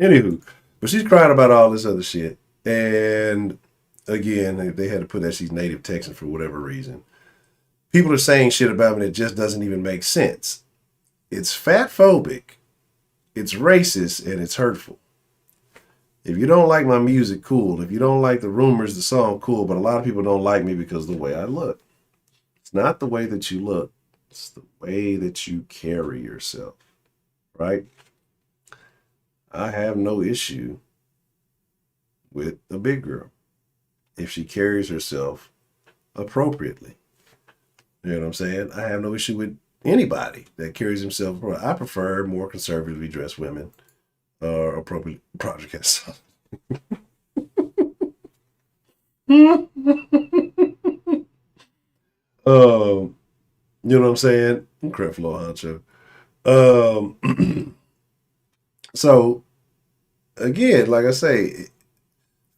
Anywho, but she's crying about all this other shit. And again, they had to put that she's native Texan for whatever reason. People are saying shit about me that just doesn't even make sense. It's fat phobic, it's racist, and it's hurtful. If you don't like my music, cool. If you don't like the rumors, the song, cool. But a lot of people don't like me because of the way I look. It's not the way that you look. It's the way that you carry yourself, right? I have no issue with a big girl if she carries herself appropriately. You know what I'm saying? I have no issue with anybody that carries himself. I prefer more conservatively dressed women. Appropriate project has you know what I'm saying? Crap, little Honcho. So again, like I say,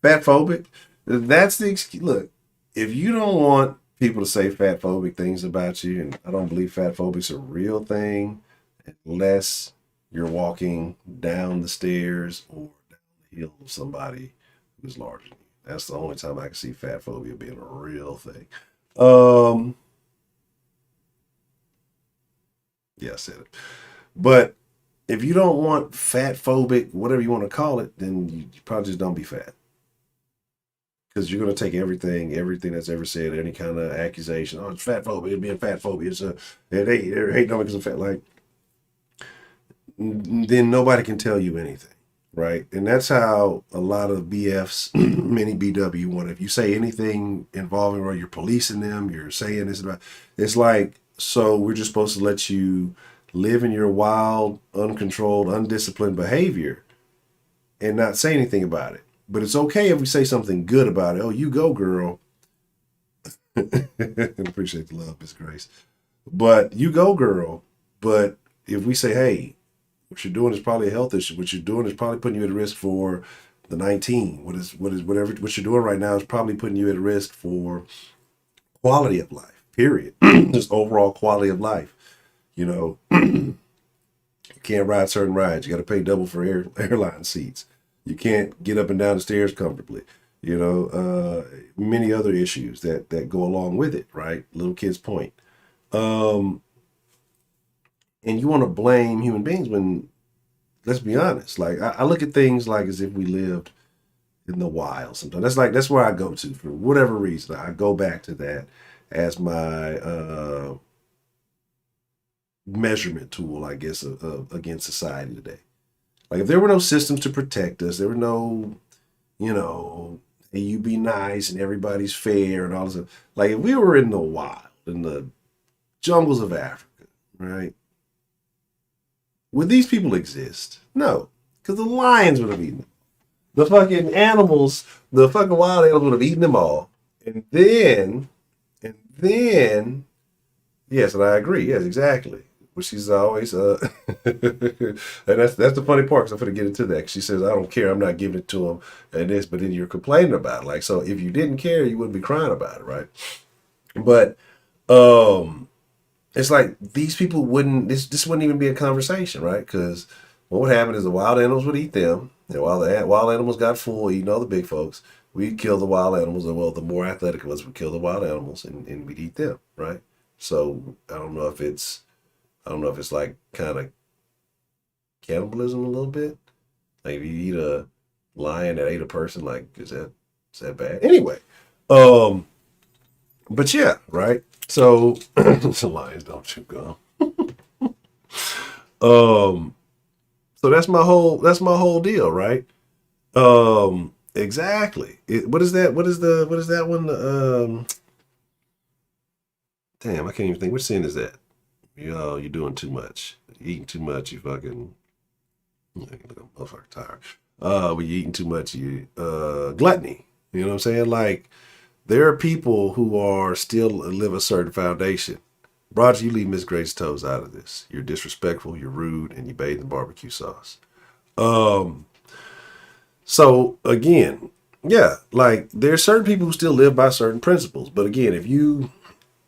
fat phobic. That's the excuse. Look, if you don't want people to say fat phobic things about you, and I don't believe fat phobic's a real thing, unless you're walking down the stairs or down the hill of somebody who's larger than you. That's the only time I can see fat phobia being a real thing. Yeah, I said it. But if you don't want fat phobic, whatever you want to call it, then you probably just don't be fat. Because you're going to take everything that's ever said, any kind of accusation. Oh, it's fat phobia. It's being fat phobia. It's they're hating on me because I'm fat. Like, then nobody can tell you anything, right? And that's how a lot of BFs, many BW want. If you say anything involving, or you're policing them, you're saying this about, it's like, so we're just supposed to let you live in your wild, uncontrolled, undisciplined behavior and not say anything about it. But it's okay if we say something good about it. Oh, you go, girl. Appreciate the love, Miss Grace. But you go, girl. But if we say, hey, what you're doing is probably a health issue. What you're doing is probably putting you at risk for the 19. What you're doing right now is probably putting you at risk for quality of life, period. Just overall quality of life. You know, you can't ride certain rides. You got to pay double for airline seats. You can't get up and down the stairs comfortably. You know, many other issues that go along with it, right? Little kid's point. And you want to blame human beings when, let's be honest, like I look at things like as if we lived in the wild sometimes. That's where I go to for whatever reason. I go back to that as my measurement tool, I guess, against society today. Like if there were no systems to protect us, there were no, you know, hey, you be nice and everybody's fair and all this stuff. Like if we were in the wild, in the jungles of Africa, right? Would these people exist? No, because the lions would have eaten them. The fucking animals, the fucking wild animals would have eaten them all. And then, yes, and I agree. Yes, exactly. But she's always, and that's the funny part, because I'm going to get into that. She says, I don't care. I'm not giving it to them and this, but then you're complaining about it. Like, so if you didn't care, you wouldn't be crying about it, right? But, it's like these people wouldn't, this wouldn't even be a conversation, right? Because what would happen is the wild animals would eat them. And while the wild animals got full eating all the big folks, we'd kill the wild animals. And well, the more athletic ones would kill the wild animals and we'd eat them, right? So I don't know if it's like kind of cannibalism a little bit. Like if you eat a lion that ate a person, like is that bad? Anyway, but yeah, right. So the lions don't chew gum. So that's my whole deal, right? Exactly. What is that one? Damn, I can't even think. Which sin is that? You're doing too much. You're eating too much. You fucking. Look, I'm motherfucking tired. When you're eating too much, you gluttony. You know what I'm saying? Like, there are people who are still live a certain foundation. Roger, you leave Miss Grace's toes out of this. You're disrespectful, you're rude, and you bathe in barbecue sauce. So again, yeah, like there's certain people who still live by certain principles. But again, if you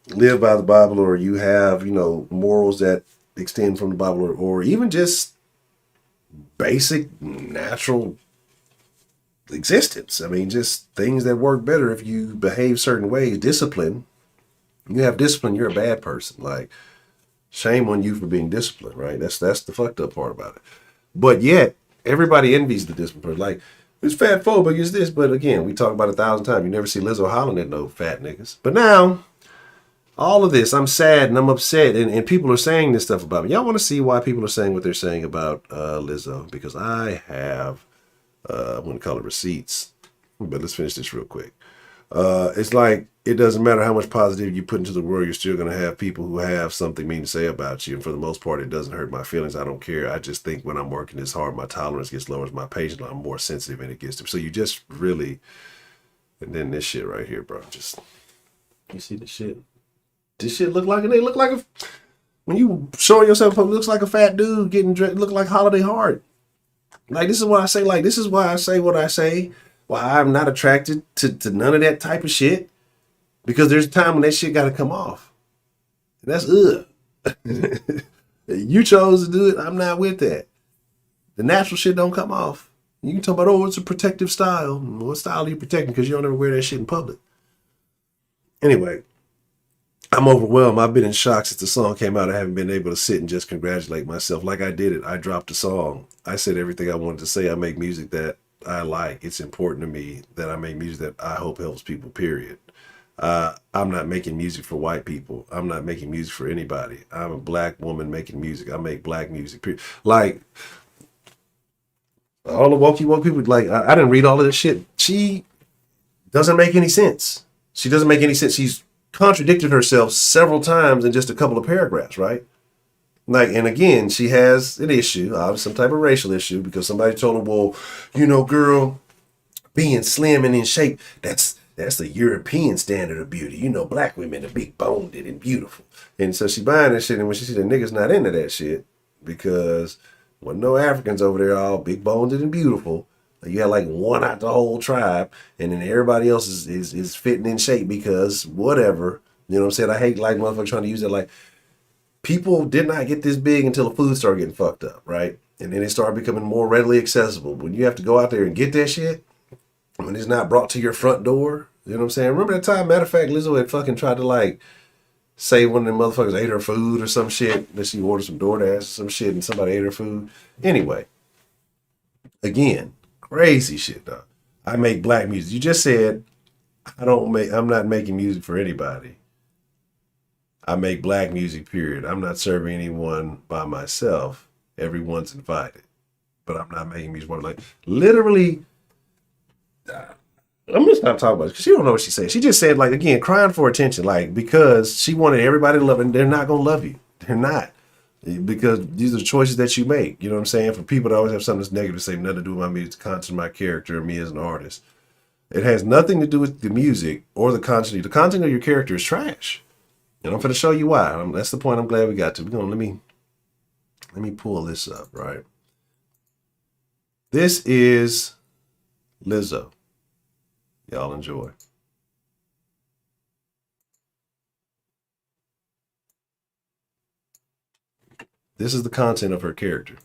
live by the Bible or you have, morals that extend from the Bible or even just basic natural existence. I mean, just things that work better if you behave certain ways, discipline. You have discipline, you're a bad person. Like, shame on you for being disciplined, right? That's the fucked up part about it. But yet, everybody envies the disciplined person. Like, it's fat phobic, it's this. But again, we talk about it 1,000 times. You never see Lizzo hollering at no fat niggas. But now, all of this, I'm sad and I'm upset. And people are saying this stuff about me. Y'all want to see why people are saying what they're saying about Lizzo? Because I have, I wouldn't call it receipts. But let's finish this real quick. It's like, it doesn't matter how much positive you put into the world, you're still going to have people who have something mean to say about you. And for the most part, it doesn't hurt my feelings. I don't care. I just think when I'm working this hard, my tolerance gets lower, my patience, I'm more sensitive and it gets to. So you just really, and then this shit right here, bro, just, you see this shit? This shit look like when you showing yourself, it looks like a fat dude getting dressed, look like Holiday Heart. Like, this is what I say, this is why I say what I say. Why I'm not attracted to none of that type of shit. Because there's a time when that shit got to come off. And that's You chose to do it. I'm not with that. The natural shit don't come off. You can talk about, it's a protective style. What style are you protecting? Because you don't ever wear that shit in public. Anyway, I'm overwhelmed. I've been in shock since the song came out. I haven't been able to sit and just congratulate myself. Like I did it. I dropped the song. I said everything I wanted to say. I make music that I like. It's important to me that I make music that I hope helps people, period. I'm not making music for white people. I'm not making music for anybody. I'm a black woman making music. I make black music. Like, all the woke people, like, I didn't read all of this shit. She doesn't make any sense. She doesn't make any sense. She's contradicted herself several times in just a couple of paragraphs, right? Like, and again, she has an issue, some type of racial issue, because somebody told her, well, girl, being slim and in shape, that's the European standard of beauty. Black women are big boned and beautiful. And so she buying that shit. And when she see the niggas not into that shit, because when no Africans over there all big boned and beautiful, you had like one out the whole tribe, and then everybody else is fitting in shape because whatever. You know what I'm saying? I hate like motherfuckers trying to use it. Like, people did not get this big until the food started getting fucked up, right? And then it started becoming more readily accessible. When you have to go out there and get that shit, when it's not brought to your front door, you know what I'm saying? Remember that time, matter of fact, Lizzo had fucking tried to like say one of them motherfuckers ate her food or some shit, that she ordered some DoorDash or some shit and somebody ate her food. Anyway, again, crazy shit though. I make black music. You just said I'm not making music for anybody. I make black music, period. I'm not serving anyone by myself. Everyone's invited. But I'm not making music for, like, literally. I'm just not talking about it because she don't know what she said. She just said, like, again, crying for attention, like, because she wanted everybody to love her, and they're not going to love you. They're not. Because these are the choices that you make. You know what I'm saying? For people to always have something that's negative to say, nothing to do with my music, content, my character, or me as an artist. It has nothing to do with the music or the content. The content of your character is trash. And I'm going to show you why. That's the point I'm glad we got to. Let me pull this up, right? This is Lizzo. Y'all enjoy. This is the content of her character.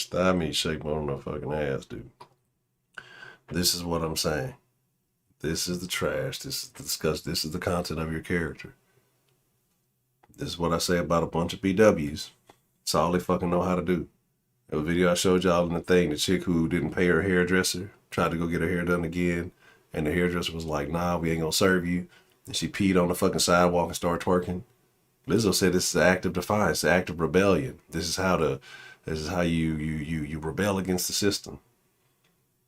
bitch thigh meat shake on no fucking ass, dude. This is what I'm saying. This is the trash. This is the disgust. This is the content of your character. This is what I say about a bunch of BWs. It's all they fucking know how to do. A video I showed y'all in the thing, the chick who didn't pay her hairdresser, tried to go get her hair done again, and the hairdresser was like, nah, we ain't gonna serve you. And she peed on the fucking sidewalk and started twerking. Lizzo said this is an act of defiance, an act of rebellion. This is how you rebel against the system.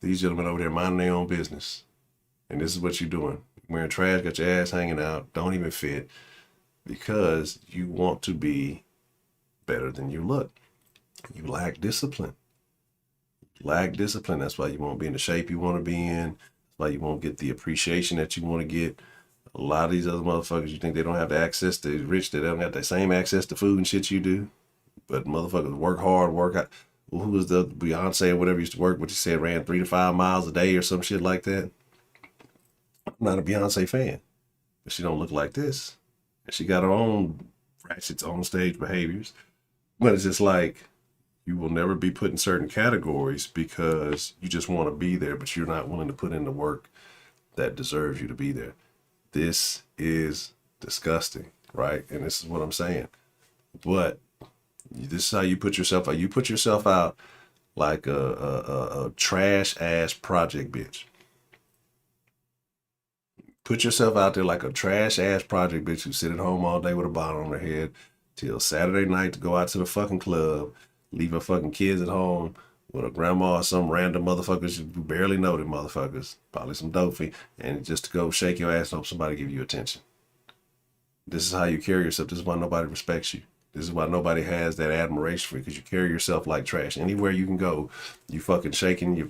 These gentlemen over there minding their own business. And this is what you're doing. Wearing trash, got your ass hanging out, don't even fit, because you want to be better than you look. You lack discipline. That's why you won't be in the shape you want to be in. That's why you won't get the appreciation that you want to get. A lot of these other motherfuckers, you think they don't have the access to rich, they don't have the same access to food and shit you do. But motherfuckers work hard, work out. Who was the Beyonce or whatever used to work, what you said, ran 3 to 5 miles a day or some shit like that? I'm not a Beyonce fan, but she don't look like this. And she got her own ratchets on stage behaviors. But it's just like, you will never be put in certain categories because you just want to be there, but you're not willing to put in the work that deserves you to be there. This is disgusting, right? And this is what I'm saying. But this is how you put yourself out. You put yourself out like a trash ass project bitch. Put yourself out there like a trash ass project bitch who sit at home all day with a bottle on her head till Saturday night to go out to the fucking club, leave her fucking kids at home with a grandma or some random motherfuckers you barely know them motherfuckers, probably some dopey, and just to go shake your ass and hope somebody give you attention. This is how you carry yourself. This is why nobody respects you. This is why nobody has that admiration for you, because you carry yourself like trash. Anywhere you can go, you fucking shaking your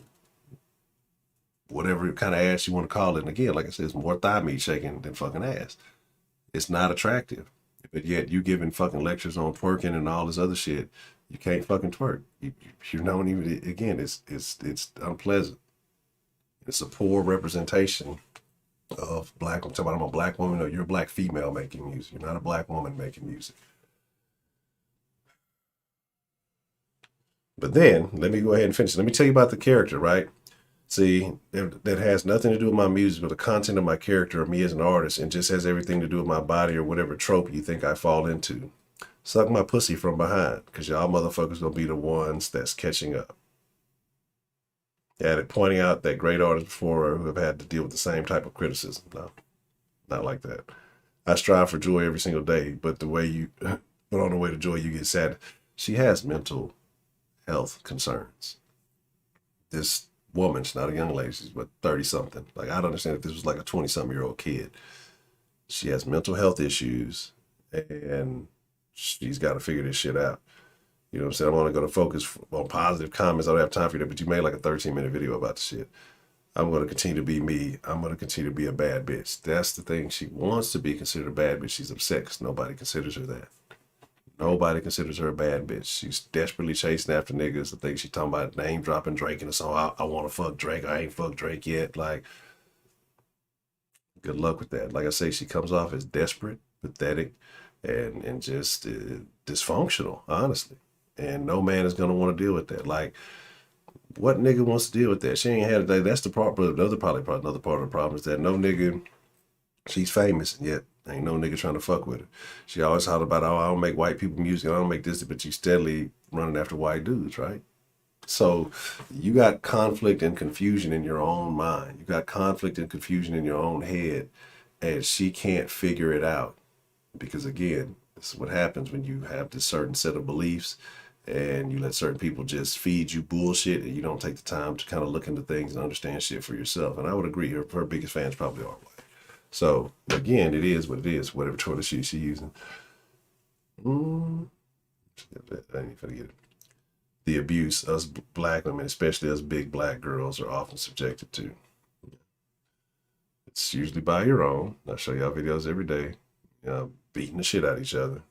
whatever kind of ass you want to call it. And again, like I said, it's more thigh meat shaking than fucking ass. It's not attractive. But yet you giving fucking lectures on twerking and all this other shit. You can't fucking twerk. You don't even, again, it's unpleasant. It's a poor representation of black. I'm talking about I'm a black woman. No, you're a black female making music. You're not a black woman making music. But then, let me go ahead and finish. Let me tell you about the character, right? See, that has nothing to do with my music, but the content of my character or me as an artist, and just has everything to do with my body or whatever trope you think I fall into. Suck my pussy from behind, because y'all motherfuckers gonna be the ones that's catching up. At it, pointing out that great artists before her who have had to deal with the same type of criticism. No, not like that. I strive for joy every single day, but the way you, but on the way to joy, you get sad. She has mental health concerns. This woman, she's not a young lady, she's what, 30-something. Like, I don't understand if this was like a 20-something-year-old kid. She has mental health issues, and she's got to figure this shit out. You know what I'm saying? I'm only going to focus on positive comments. I don't have time for that, but you made like a 13-minute video about the shit. I'm going to continue to be me. I'm going to continue to be a bad bitch. That's the thing. She wants to be considered a bad bitch. She's upset because nobody considers her that. Nobody considers her a bad bitch. She's desperately chasing after niggas. I think she's talking about name dropping Drake in the song. I want to fuck Drake. I ain't fucked Drake yet. Like, good luck with that. Like I say, she comes off as desperate, pathetic, and just dysfunctional, honestly. And no man is going to want to deal with that. Like, what nigga wants to deal with that? She ain't had a day. That's the part, but another part of the problem is that no nigga, she's famous, and yet ain't no nigga trying to fuck with her. She always hollered about, oh, I don't make white people music, I don't make this, but you steadily running after white dudes, right? So you got conflict and confusion in your own mind. You got conflict and confusion in your own head, and she can't figure it out. Because again, this is what happens when you have this certain set of beliefs and you let certain people just feed you bullshit and you don't take the time to kind of look into things and understand shit for yourself. And I would agree, her biggest fans probably are white. So again, it is what it is, whatever toilet she's using. I ain't gonna get it. The abuse us black women, especially us big black girls, are often subjected to. It's usually by your own. I show y'all videos every day, you know, beating the shit out of each other.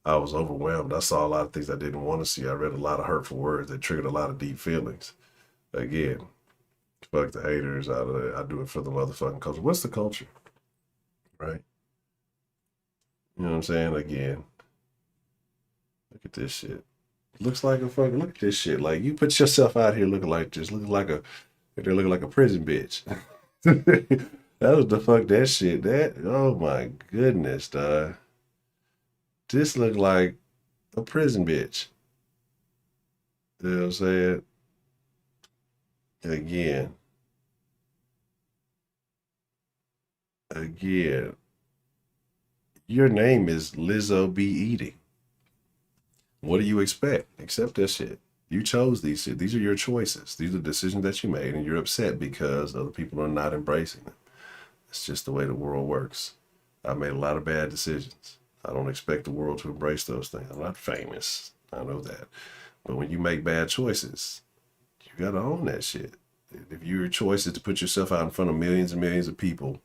I was overwhelmed. I saw a lot of things I didn't want to see. I read a lot of hurtful words that triggered a lot of deep feelings. Again, fuck the haters. I do it for the motherfucking culture. What's the culture? Right? You know what I'm saying? Again, look at this shit. Looks like a fucking, look at this shit. Like, you put yourself out here looking like this, they're looking like a prison bitch. That was the fuck that shit. That, oh my goodness, dog. This looked like a prison bitch. You know what I'm saying? Again, your name is Lizzo be eating. What do you expect? Accept that shit. You chose these shit. These are your choices. These are decisions that you made, and you're upset because other people are not embracing them. It's just the way the world works. I made a lot of bad decisions. I don't expect the world to embrace those things. I'm not famous. I know that. But when you make bad choices, you got to own that shit. If your choice is to put yourself out in front of millions and millions of people,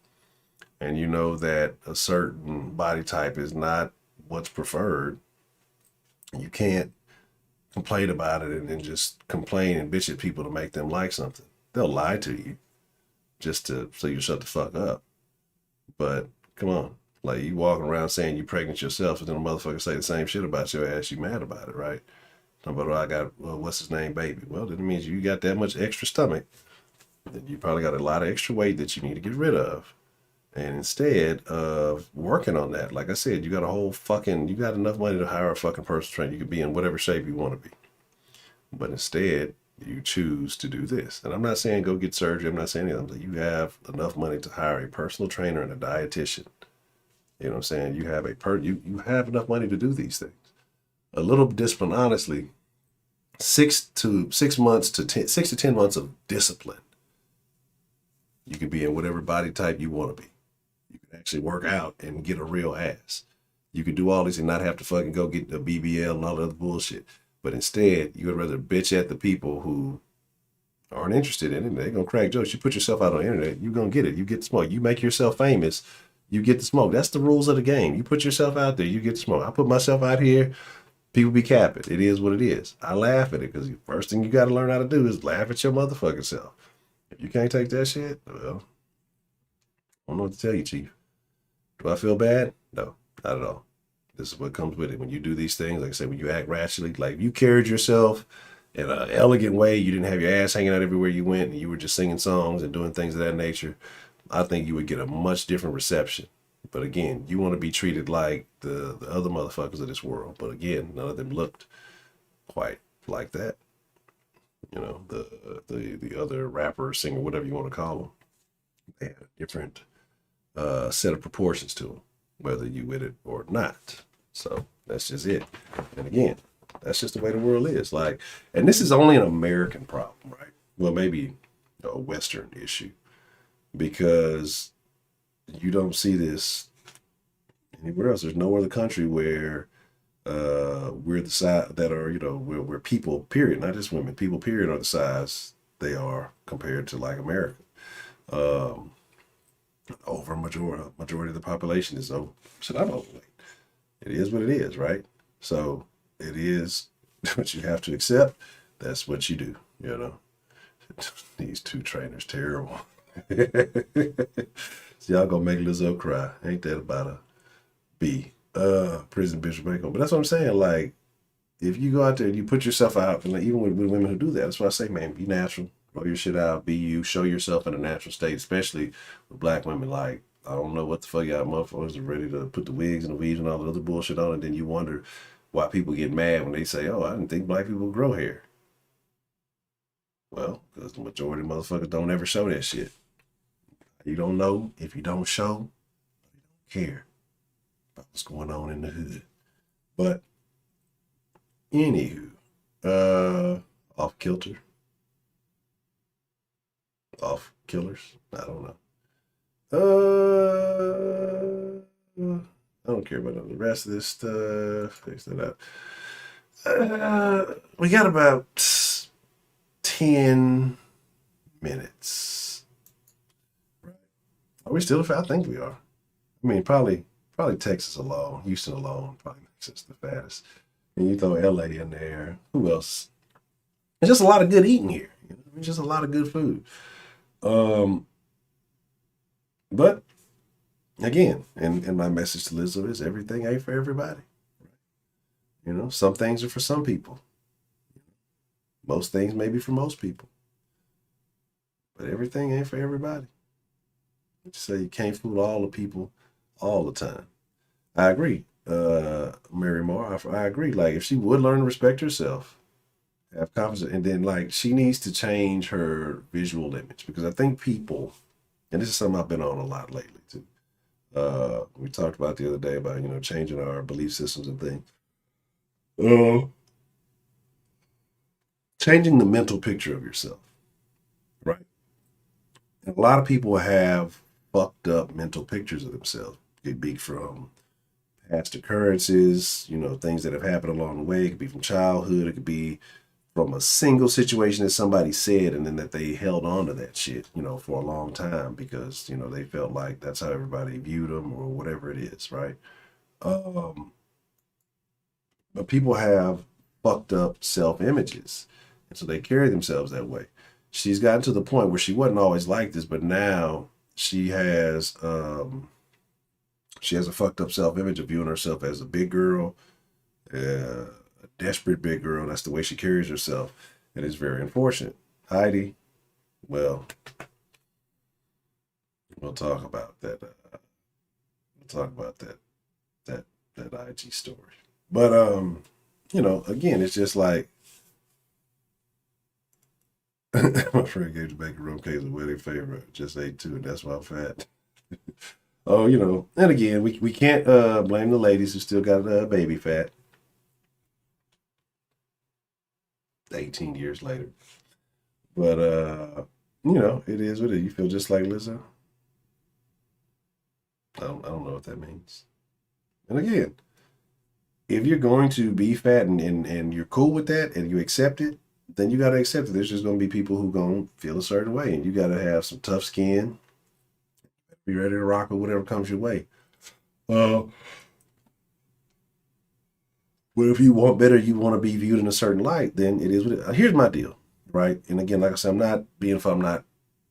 and you know that a certain body type is not what's preferred, you can't complain about it and then just complain and bitch at people to make them like something. They'll lie to you just so you shut the fuck up. But come on, like, you walking around saying you pregnant yourself, and then a motherfucker say the same shit about your ass, you mad about it, right? But I got, well, what's his name, baby? Well, that means you got that much extra stomach. Then you probably got a lot of extra weight that you need to get rid of. And instead of working on that, like I said, you got enough money to hire a fucking personal trainer. You could be in whatever shape you want to be. But instead, you choose to do this. And I'm not saying go get surgery. I'm not saying anything. But you have enough money to hire a personal trainer and a dietitian. You know what I'm saying? You have you have enough money to do these things. A little discipline, honestly, 6 to 10 months of discipline. You could be in whatever body type you want to be. You can actually work out and get a real ass. You could do all this and not have to fucking go get the BBL and all the other bullshit. But instead, you would rather bitch at the people who aren't interested in it. They're going to crack jokes. You put yourself out on the internet, you're going to get it. You get the smoke. You make yourself famous, you get the smoke. That's the rules of the game. You put yourself out there, you get the smoke. I put myself out here, people be capping. It is what it is. I laugh at it because the first thing you got to learn how to do is laugh at your motherfucking self. If you can't take that shit, well, I don't know what to tell you, Chief. Do I feel bad? No, not at all. This is what comes with it. When you do these things, like I said, when you act rationally, like if you carried yourself in an elegant way, you didn't have your ass hanging out everywhere you went, and you were just singing songs and doing things of that nature, I think you would get a much different reception. But again, you want to be treated like the other motherfuckers of this world. But again, none of them looked quite like that. You know, the other rapper, singer, whatever you want to call them, they had a different set of proportions to them, whether you with it or not. So that's just it. And again, that's just the way the world is. Like, and this is only an American problem, right? Well, maybe a Western issue, because you don't see this anywhere else. There's no other country where we're the size that are, you know, we're people, period, not just women, people, period, are the size they are compared to like America. Over majority of the population is overweight. It is what it is, right? So it is what you have to accept. That's what you do, you know. These two trainers, terrible. So y'all gonna make Lizzo cry. Ain't that about a prison bitch bacon? But that's what I'm saying. Like, if you go out there and you put yourself out, and like, even with women who do that, that's why I say, man, be natural. Blow your shit out, be you, show yourself in a natural state, especially with black women. Like, I don't know what the fuck y'all motherfuckers are ready to put the wigs and the weaves and all the other bullshit on, and then you wonder why people get mad when they say, oh, I didn't think black people grow hair. Well, because the majority of motherfuckers don't ever show that shit. You don't know if you don't show, you don't care about what's going on in the hood. But anywho, off kilter. Off killers? I don't know. I don't care about the rest of this stuff. Fix that up. We got about 10 minutes. Are we still? I think we are. I mean, probably Texas alone, Houston alone probably makes us the fattest. And you throw LA in there. Who else? There's just a lot of good eating here. You know? There's just a lot of good food. But again, and my message to Lizzo is everything ain't for everybody. You know, some things are for some people. Most things may be for most people, but everything ain't for everybody. Just say you can't fool all the people all the time. I agree, Mary Moore. I agree. Like, if she would learn to respect herself, have confidence, and then like she needs to change her visual image, because I think people, and this is something I've been on a lot lately too. We talked about the other day about, you know, changing our belief systems and things. Changing the mental picture of yourself, right? And a lot of people have fucked up mental pictures of themselves. It could be from past occurrences, you know, things that have happened along the way. It could be from childhood. It could be from a single situation that somebody said, and then that they held on to that shit, you know, for a long time because, you know, they felt like that's how everybody viewed them or whatever it is, right? But people have fucked up self-images, and so they carry themselves that way. She's gotten to the point where she wasn't always like this, but now she has a fucked up self-image of viewing herself as a big girl, a desperate big girl. That's the way she carries herself, and it's very unfortunate. Heidi, well, we'll talk about that. We'll talk about that IG story. But you know, again, it's just like my friend gave the baker rum cake as a wedding favor. Just ate two, and that's why I'm fat. Oh, you know, and again, we can't blame the ladies who still got baby fat 18 years later. But you know, it is what it is. You feel just like Lizzo? I don't know what that means. And again, if you're going to be fat and you're cool with that and you accept it, then you got to accept it. There's just going to be people who going to feel a certain way, and you got to have some tough skin. Be ready to rock with whatever comes your way. But if you want better, you want to be viewed in a certain light, then it is what it is. Here's my deal, right? And again, like I said, I'm not being fun, I'm not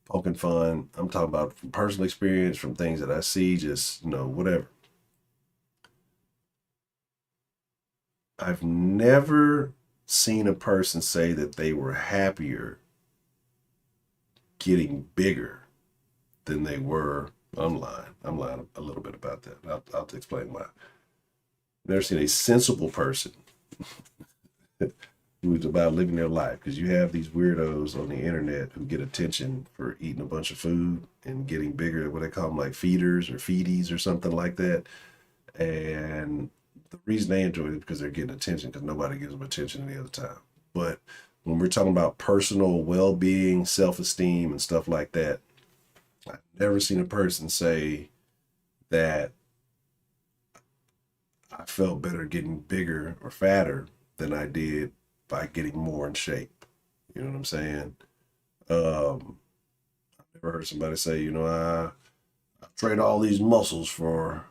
poking fun. I'm talking about from personal experience, from things that I see, just, you know, whatever. I've never seen a person say that they were happier getting bigger than they were. I'm lying a little bit about that. I'll explain why. Never seen a sensible person who's about living their life, because you have these weirdos on the internet who get attention for eating a bunch of food and getting bigger, what they call them, like feeders or feedies or something like that. And the reason they enjoy it is because they're getting attention, because nobody gives them attention any other time. But when we're talking about personal well-being, self-esteem, and stuff like that, I've never seen a person say that I felt better getting bigger or fatter than I did by getting more in shape. You know what I'm saying? I've never heard somebody say, you know, I trade all these muscles for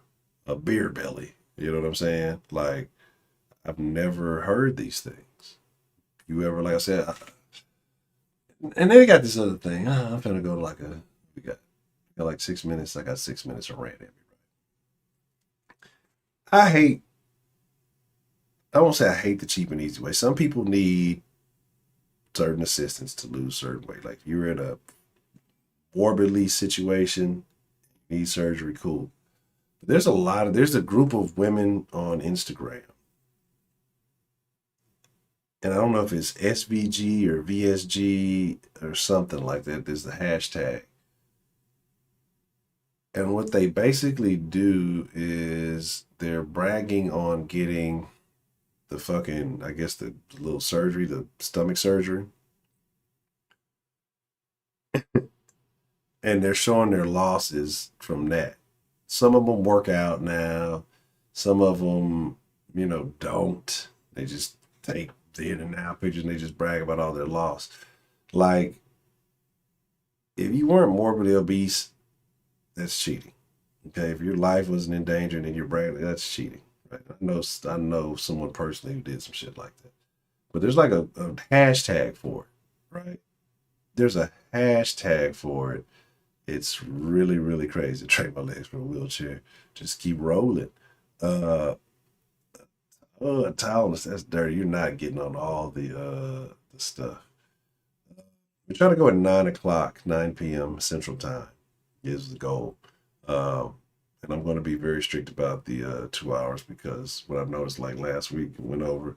a beer belly. You know what I'm saying? Like, I've never heard these things. You ever, like I said, and then we got this other thing. I'm finna go to we got like 6 minutes. I got 6 minutes of rant at me. I won't say I hate the cheap and easy way. Some people need certain assistance to lose certain weight. Like, you're in a morbidly situation, you need surgery, cool. But there's a group of women on Instagram. And I don't know if it's SVG or VSG or something like that. There's the hashtag. And what they basically do is they're bragging on getting the fucking, I guess, the little surgery, the stomach surgery. And they're showing their losses from that. Some of them work out now. Some of them, you know, don't. They just take the in and out pictures and they just brag about all their loss. Like, if you weren't morbidly obese, that's cheating. Okay, if your life wasn't in danger and then you're bragging, that's cheating. Right? I know someone personally who did some shit like that. But there's like a hashtag for it, right? There's a hashtag for it. It's really, really crazy. Trade my legs for a wheelchair. Just keep rolling. A towel, that's dirty. You're not getting on all the the stuff. We try to go at 9 p.m. Central Time is the goal. And I'm going to be very strict about the 2 hours because what I've noticed, like last week, went over,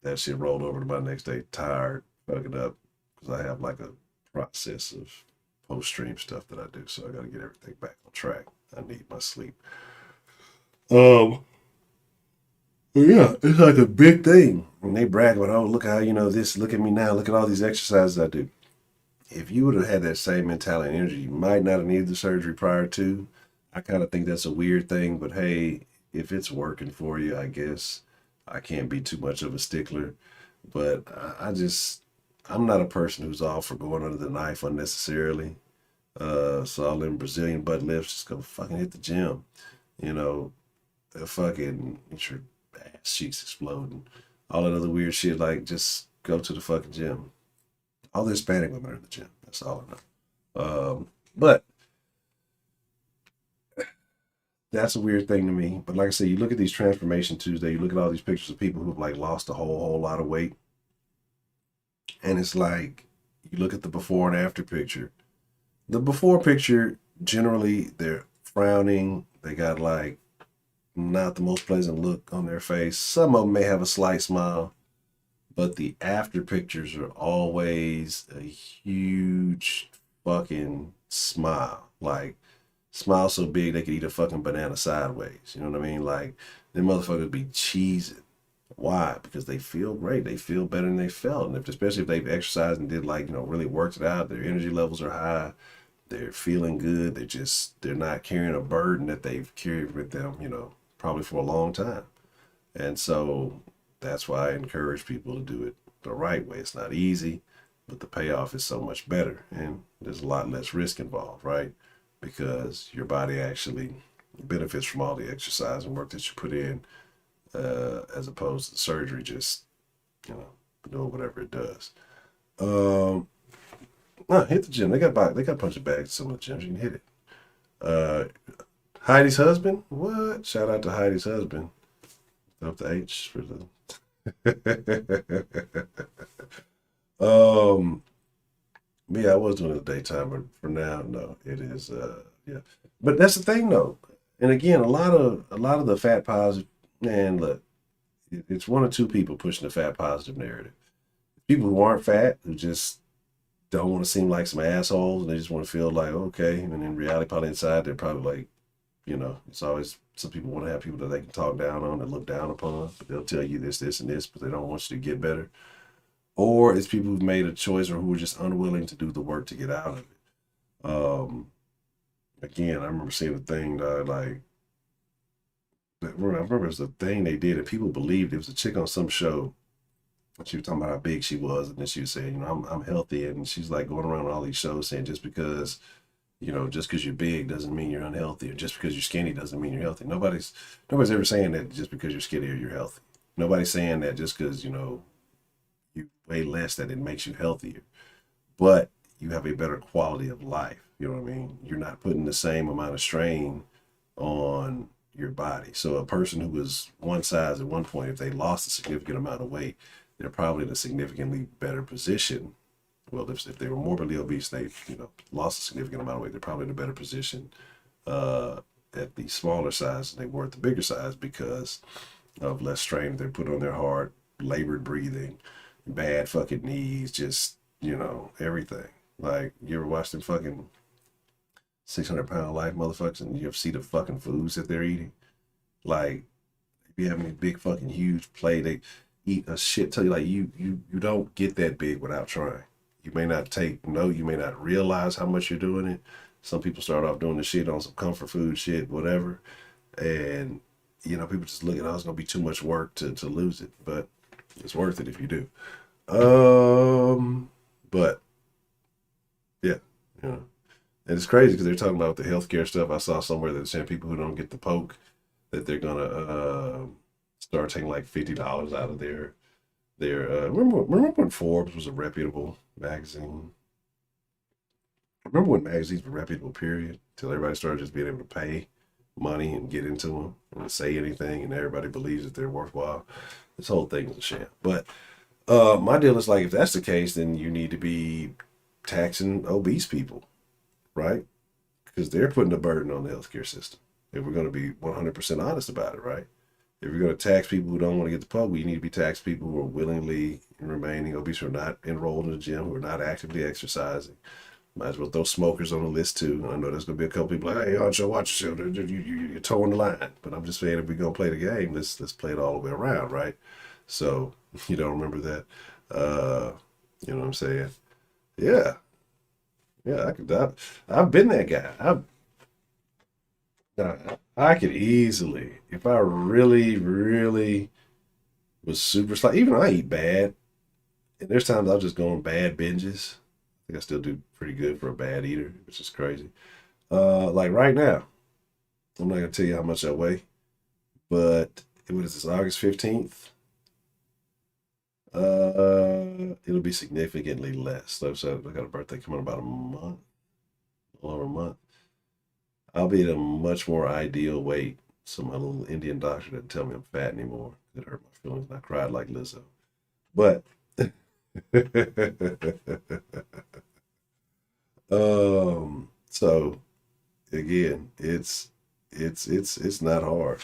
that shit rolled over to my next day, tired, fucking up, because I have like a process of post-stream stuff that I do. So I got to get everything back on track. I need my sleep. But yeah, it's like a big thing. When they brag about, oh, look how, this, look at me now, look at all these exercises I do. If you would have had that same mentality and energy, you might not have needed the surgery prior to. I kind of think that's a weird thing, but hey, if it's working for you, I guess I can't be too much of a stickler. But I'm not a person who's all for going under the knife unnecessarily. So all them Brazilian butt lifts, just go fucking hit the gym. Fucking get your ass cheeks exploding. All that other weird shit, like just go to the fucking gym. All the Hispanic women are in the gym. That's all I know. But that's a weird thing to me. But like I said, you look at these Transformation Tuesday, you look at all these pictures of people who've like lost a whole lot of weight. And it's like, you look at the before and after picture. The before picture, generally, they're frowning. They got like not the most pleasant look on their face. Some of them may have a slight smile. But the after pictures are always a huge fucking smile. Like, smile so big they could eat a fucking banana sideways. You know what I mean? Like, them motherfuckers be cheesing. Why? Because they feel great. They feel better than they felt. And especially if they've exercised and did really worked it out, their energy levels are high. They're feeling good. They're not carrying a burden that they've carried with them, probably for a long time. And so that's why I encourage people to do it the right way. It's not easy, but the payoff is so much better. And there's a lot less risk involved, right? Because your body actually benefits from all the exercise and work that you put in, as opposed to surgery just, doing whatever it does. No, hit the gym. They got punching bags at some of the gyms. You can hit it. Heidi's husband? What? Shout out to Heidi's husband. Up the H for the yeah, I was doing it daytime, but for now, no, it is yeah. But that's the thing though. And again, a lot of the fat positive, man, look, it's one or two people pushing the fat positive narrative. People who aren't fat, who just don't want to seem like some assholes, and they just want to feel like okay, and in reality, probably inside, they're probably like, it's always some people want to have people that they can talk down on and look down upon, but they'll tell you this, and this, but they don't want you to get better. Or it's people who've made a choice or who are just unwilling to do the work to get out of it. Again, I remember seeing a thing I remember it was a thing they did, and people believed it was a chick on some show. She was talking about how big she was, and then she was saying, I'm healthy, and she's like going around all these shows saying just because you're big doesn't mean you're unhealthy, or just because you're skinny doesn't mean you're healthy. Nobody's ever saying that just because you're skinny or you're healthy. Nobody's saying that just because, you weigh less that it makes you healthier. But you have a better quality of life. You know what I mean? You're not putting the same amount of strain on your body. So a person who was one size at one point, if they lost a significant amount of weight, they're probably in a significantly better position. Well, if they were morbidly obese, they lost a significant amount of weight, they're probably in a better position at the smaller size than they were at the bigger size because of less strain they're put on their heart, labored breathing, bad fucking knees, just, everything. Like, you ever watch them fucking 600-pound life motherfuckers and you ever see the fucking foods that they're eating? Like, if you have any big fucking huge plate, they eat a shit ton. Like, you don't get that big without trying. You may not take note, you may not realize how much you're doing it. Some people start off doing the shit on some comfort food shit, whatever. And, people just look at, it's going to be too much work to lose it. But it's worth it if you do. But, yeah, And it's crazy because they're talking about the healthcare stuff. I saw somewhere that saying people who don't get the poke, that they're going to start taking like $50 out of their remember when Forbes was a reputable magazine? Remember when magazines were reputable, period? Till everybody started just being able to pay money and get into them and say anything, and everybody believes that they're worthwhile. This whole thing is a sham. But My deal is like, if that's the case, then you need to be taxing obese people, right? Because they're putting a burden on the healthcare system. If we're going to be 100% honest about it, right? If you're going to tax people who don't want to get the pub, you need to be taxing people who are willingly remaining obese, who are not enrolled in the gym, who are not actively exercising. Might as well throw smokers on the list too. I know there's going to be a couple people like, hey, Honcho, watch yourself. You're towing the line. But I'm just saying, if we're going to play the game, let's play it all the way around, right? So you don't remember that. You know what I'm saying? Yeah. Yeah, I've been that guy. I could easily, if I really, really was super slight, even though I eat bad, and there's times I'll just go on bad binges. I think I still do pretty good for a bad eater, which is crazy. Like right now, I'm not gonna tell you how much I weigh, but what is this, August 15th? It'll be significantly less. Like I said, I got a birthday coming in about a month, a little over a month. I'll be at a much more ideal weight, so my little Indian doctor didn't tell me I'm fat anymore. It hurt my feelings, and I cried like Lizzo. But so again, it's not hard.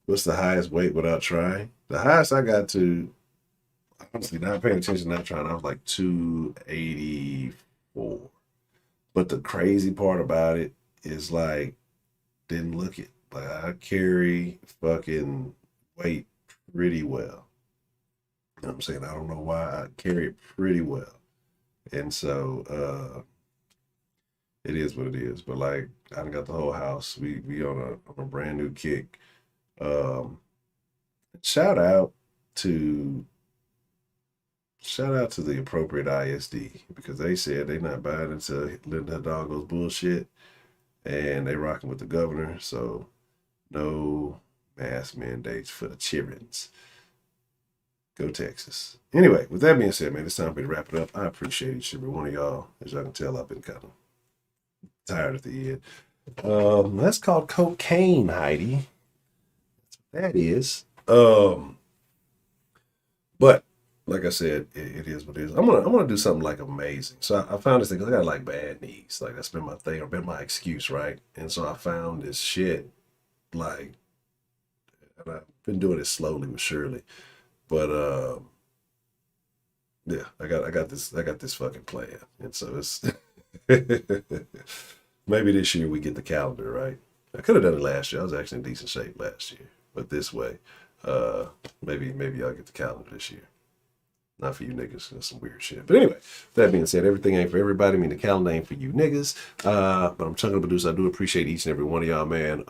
What's the highest weight without trying? The highest I got to, honestly, not paying attention, not trying, I was like 284. But the crazy part about it is like, didn't look it. Like I carry fucking weight pretty well. You know what I'm saying? I don't know why I carry it pretty well. And so it is what it is. But like I done got the whole house. We on a brand new kick. Shout out to the appropriate ISD, because they said they not buying into Linda Hidalgo's bullshit, and they rocking with the governor. So no mask mandates for the childrens. Go Texas. Anyway, with that being said, man, it's time for me to wrap it up. I appreciate each and every one of y'all. As y'all can tell, I've been kind of tired at the end. That's called cocaine, Heidi. That is. But like I said, it is what it is. I'm gonna do something like amazing. So I found this thing, 'cause I got like bad knees. Like that's been my thing, or been my excuse, right? And so I found this shit, like, and I've been doing it slowly but surely. But yeah, I got this fucking plan. And so it's maybe this year we get the calendar, right? I could have done it last year. I was actually in decent shape last year. But this way, maybe y'all get the calendar this year. Not for you niggas. That's some weird shit. But anyway, that being said, everything ain't for everybody. I mean, the calendar ain't for you niggas. But I'm chunking the producer. I do appreciate each and every one of y'all, man.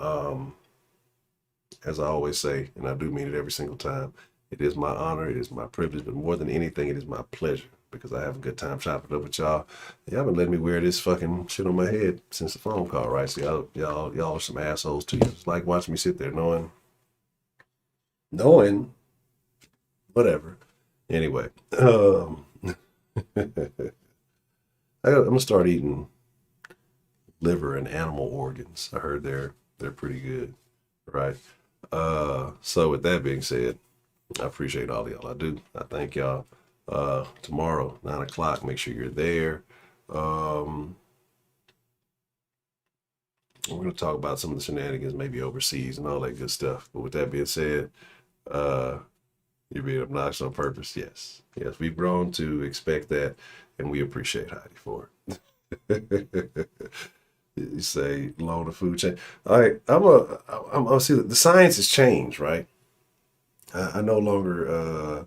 As I always say, and I do mean it every single time, it is my honor, it is my privilege, but more than anything, it is my pleasure, because I have a good time chopping up with y'all. Y'all been letting me wear this fucking shit on my head since the phone call, right? So y'all are some assholes too. It's like watching me sit there knowing whatever. Anyway, I'm gonna start eating liver and animal organs. I heard they're pretty good, right? So with that being said, I appreciate all of y'all. I do. I thank y'all. Tomorrow, 9 o'clock, make sure you're there. We're gonna talk about some of the shenanigans, maybe overseas and all that good stuff. But with that being said, you're being obnoxious on purpose. Yes, we've grown to expect that, and we appreciate Heidi for it. You say loan the food chain. All right, I'm see the science has changed, right? I no longer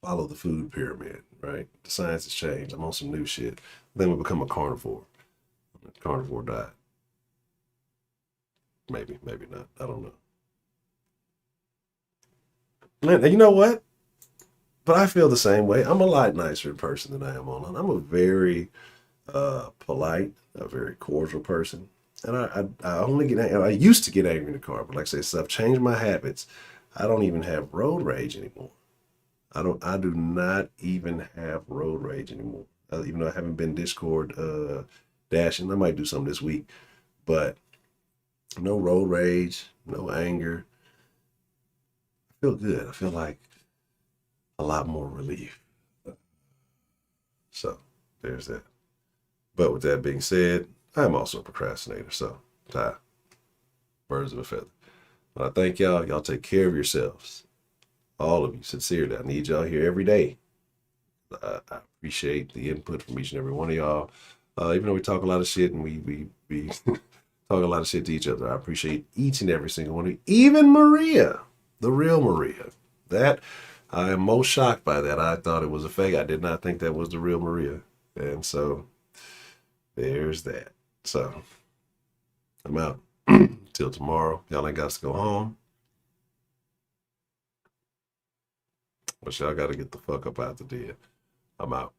follow the food pyramid, right? The science has changed. I'm on some new shit. Then we become a carnivore. Carnivore diet. Maybe not. I don't know. Man, you know what? But I feel the same way. I'm a lot nicer person than I am online. I'm a very polite, a very cordial person. And I only get angry. I used to get angry in the car, but like I say, so I've changed my habits. I don't even have road rage anymore. I do not even have road rage anymore. Even though I haven't been Discord dashing. I might do something this week, but no road rage, no anger. feel good. I feel like a lot more relief. So there's that. But with that being said, I'm also a procrastinator. So, birds of a feather. But I thank y'all. Y'all take care of yourselves. All of you, sincerely. I need y'all here every day. I appreciate the input from each and every one of y'all. Even though we talk a lot of shit and we talk a lot of shit to each other, I appreciate each and every single one of you. Even Maria, the real Maria. That, I am most shocked by that. I thought it was a fake. I did not think that was the real Maria. And so, there's that. So, I'm out. Till tomorrow. Y'all ain't got to go home. But y'all got to get the fuck up out the bed. I'm out.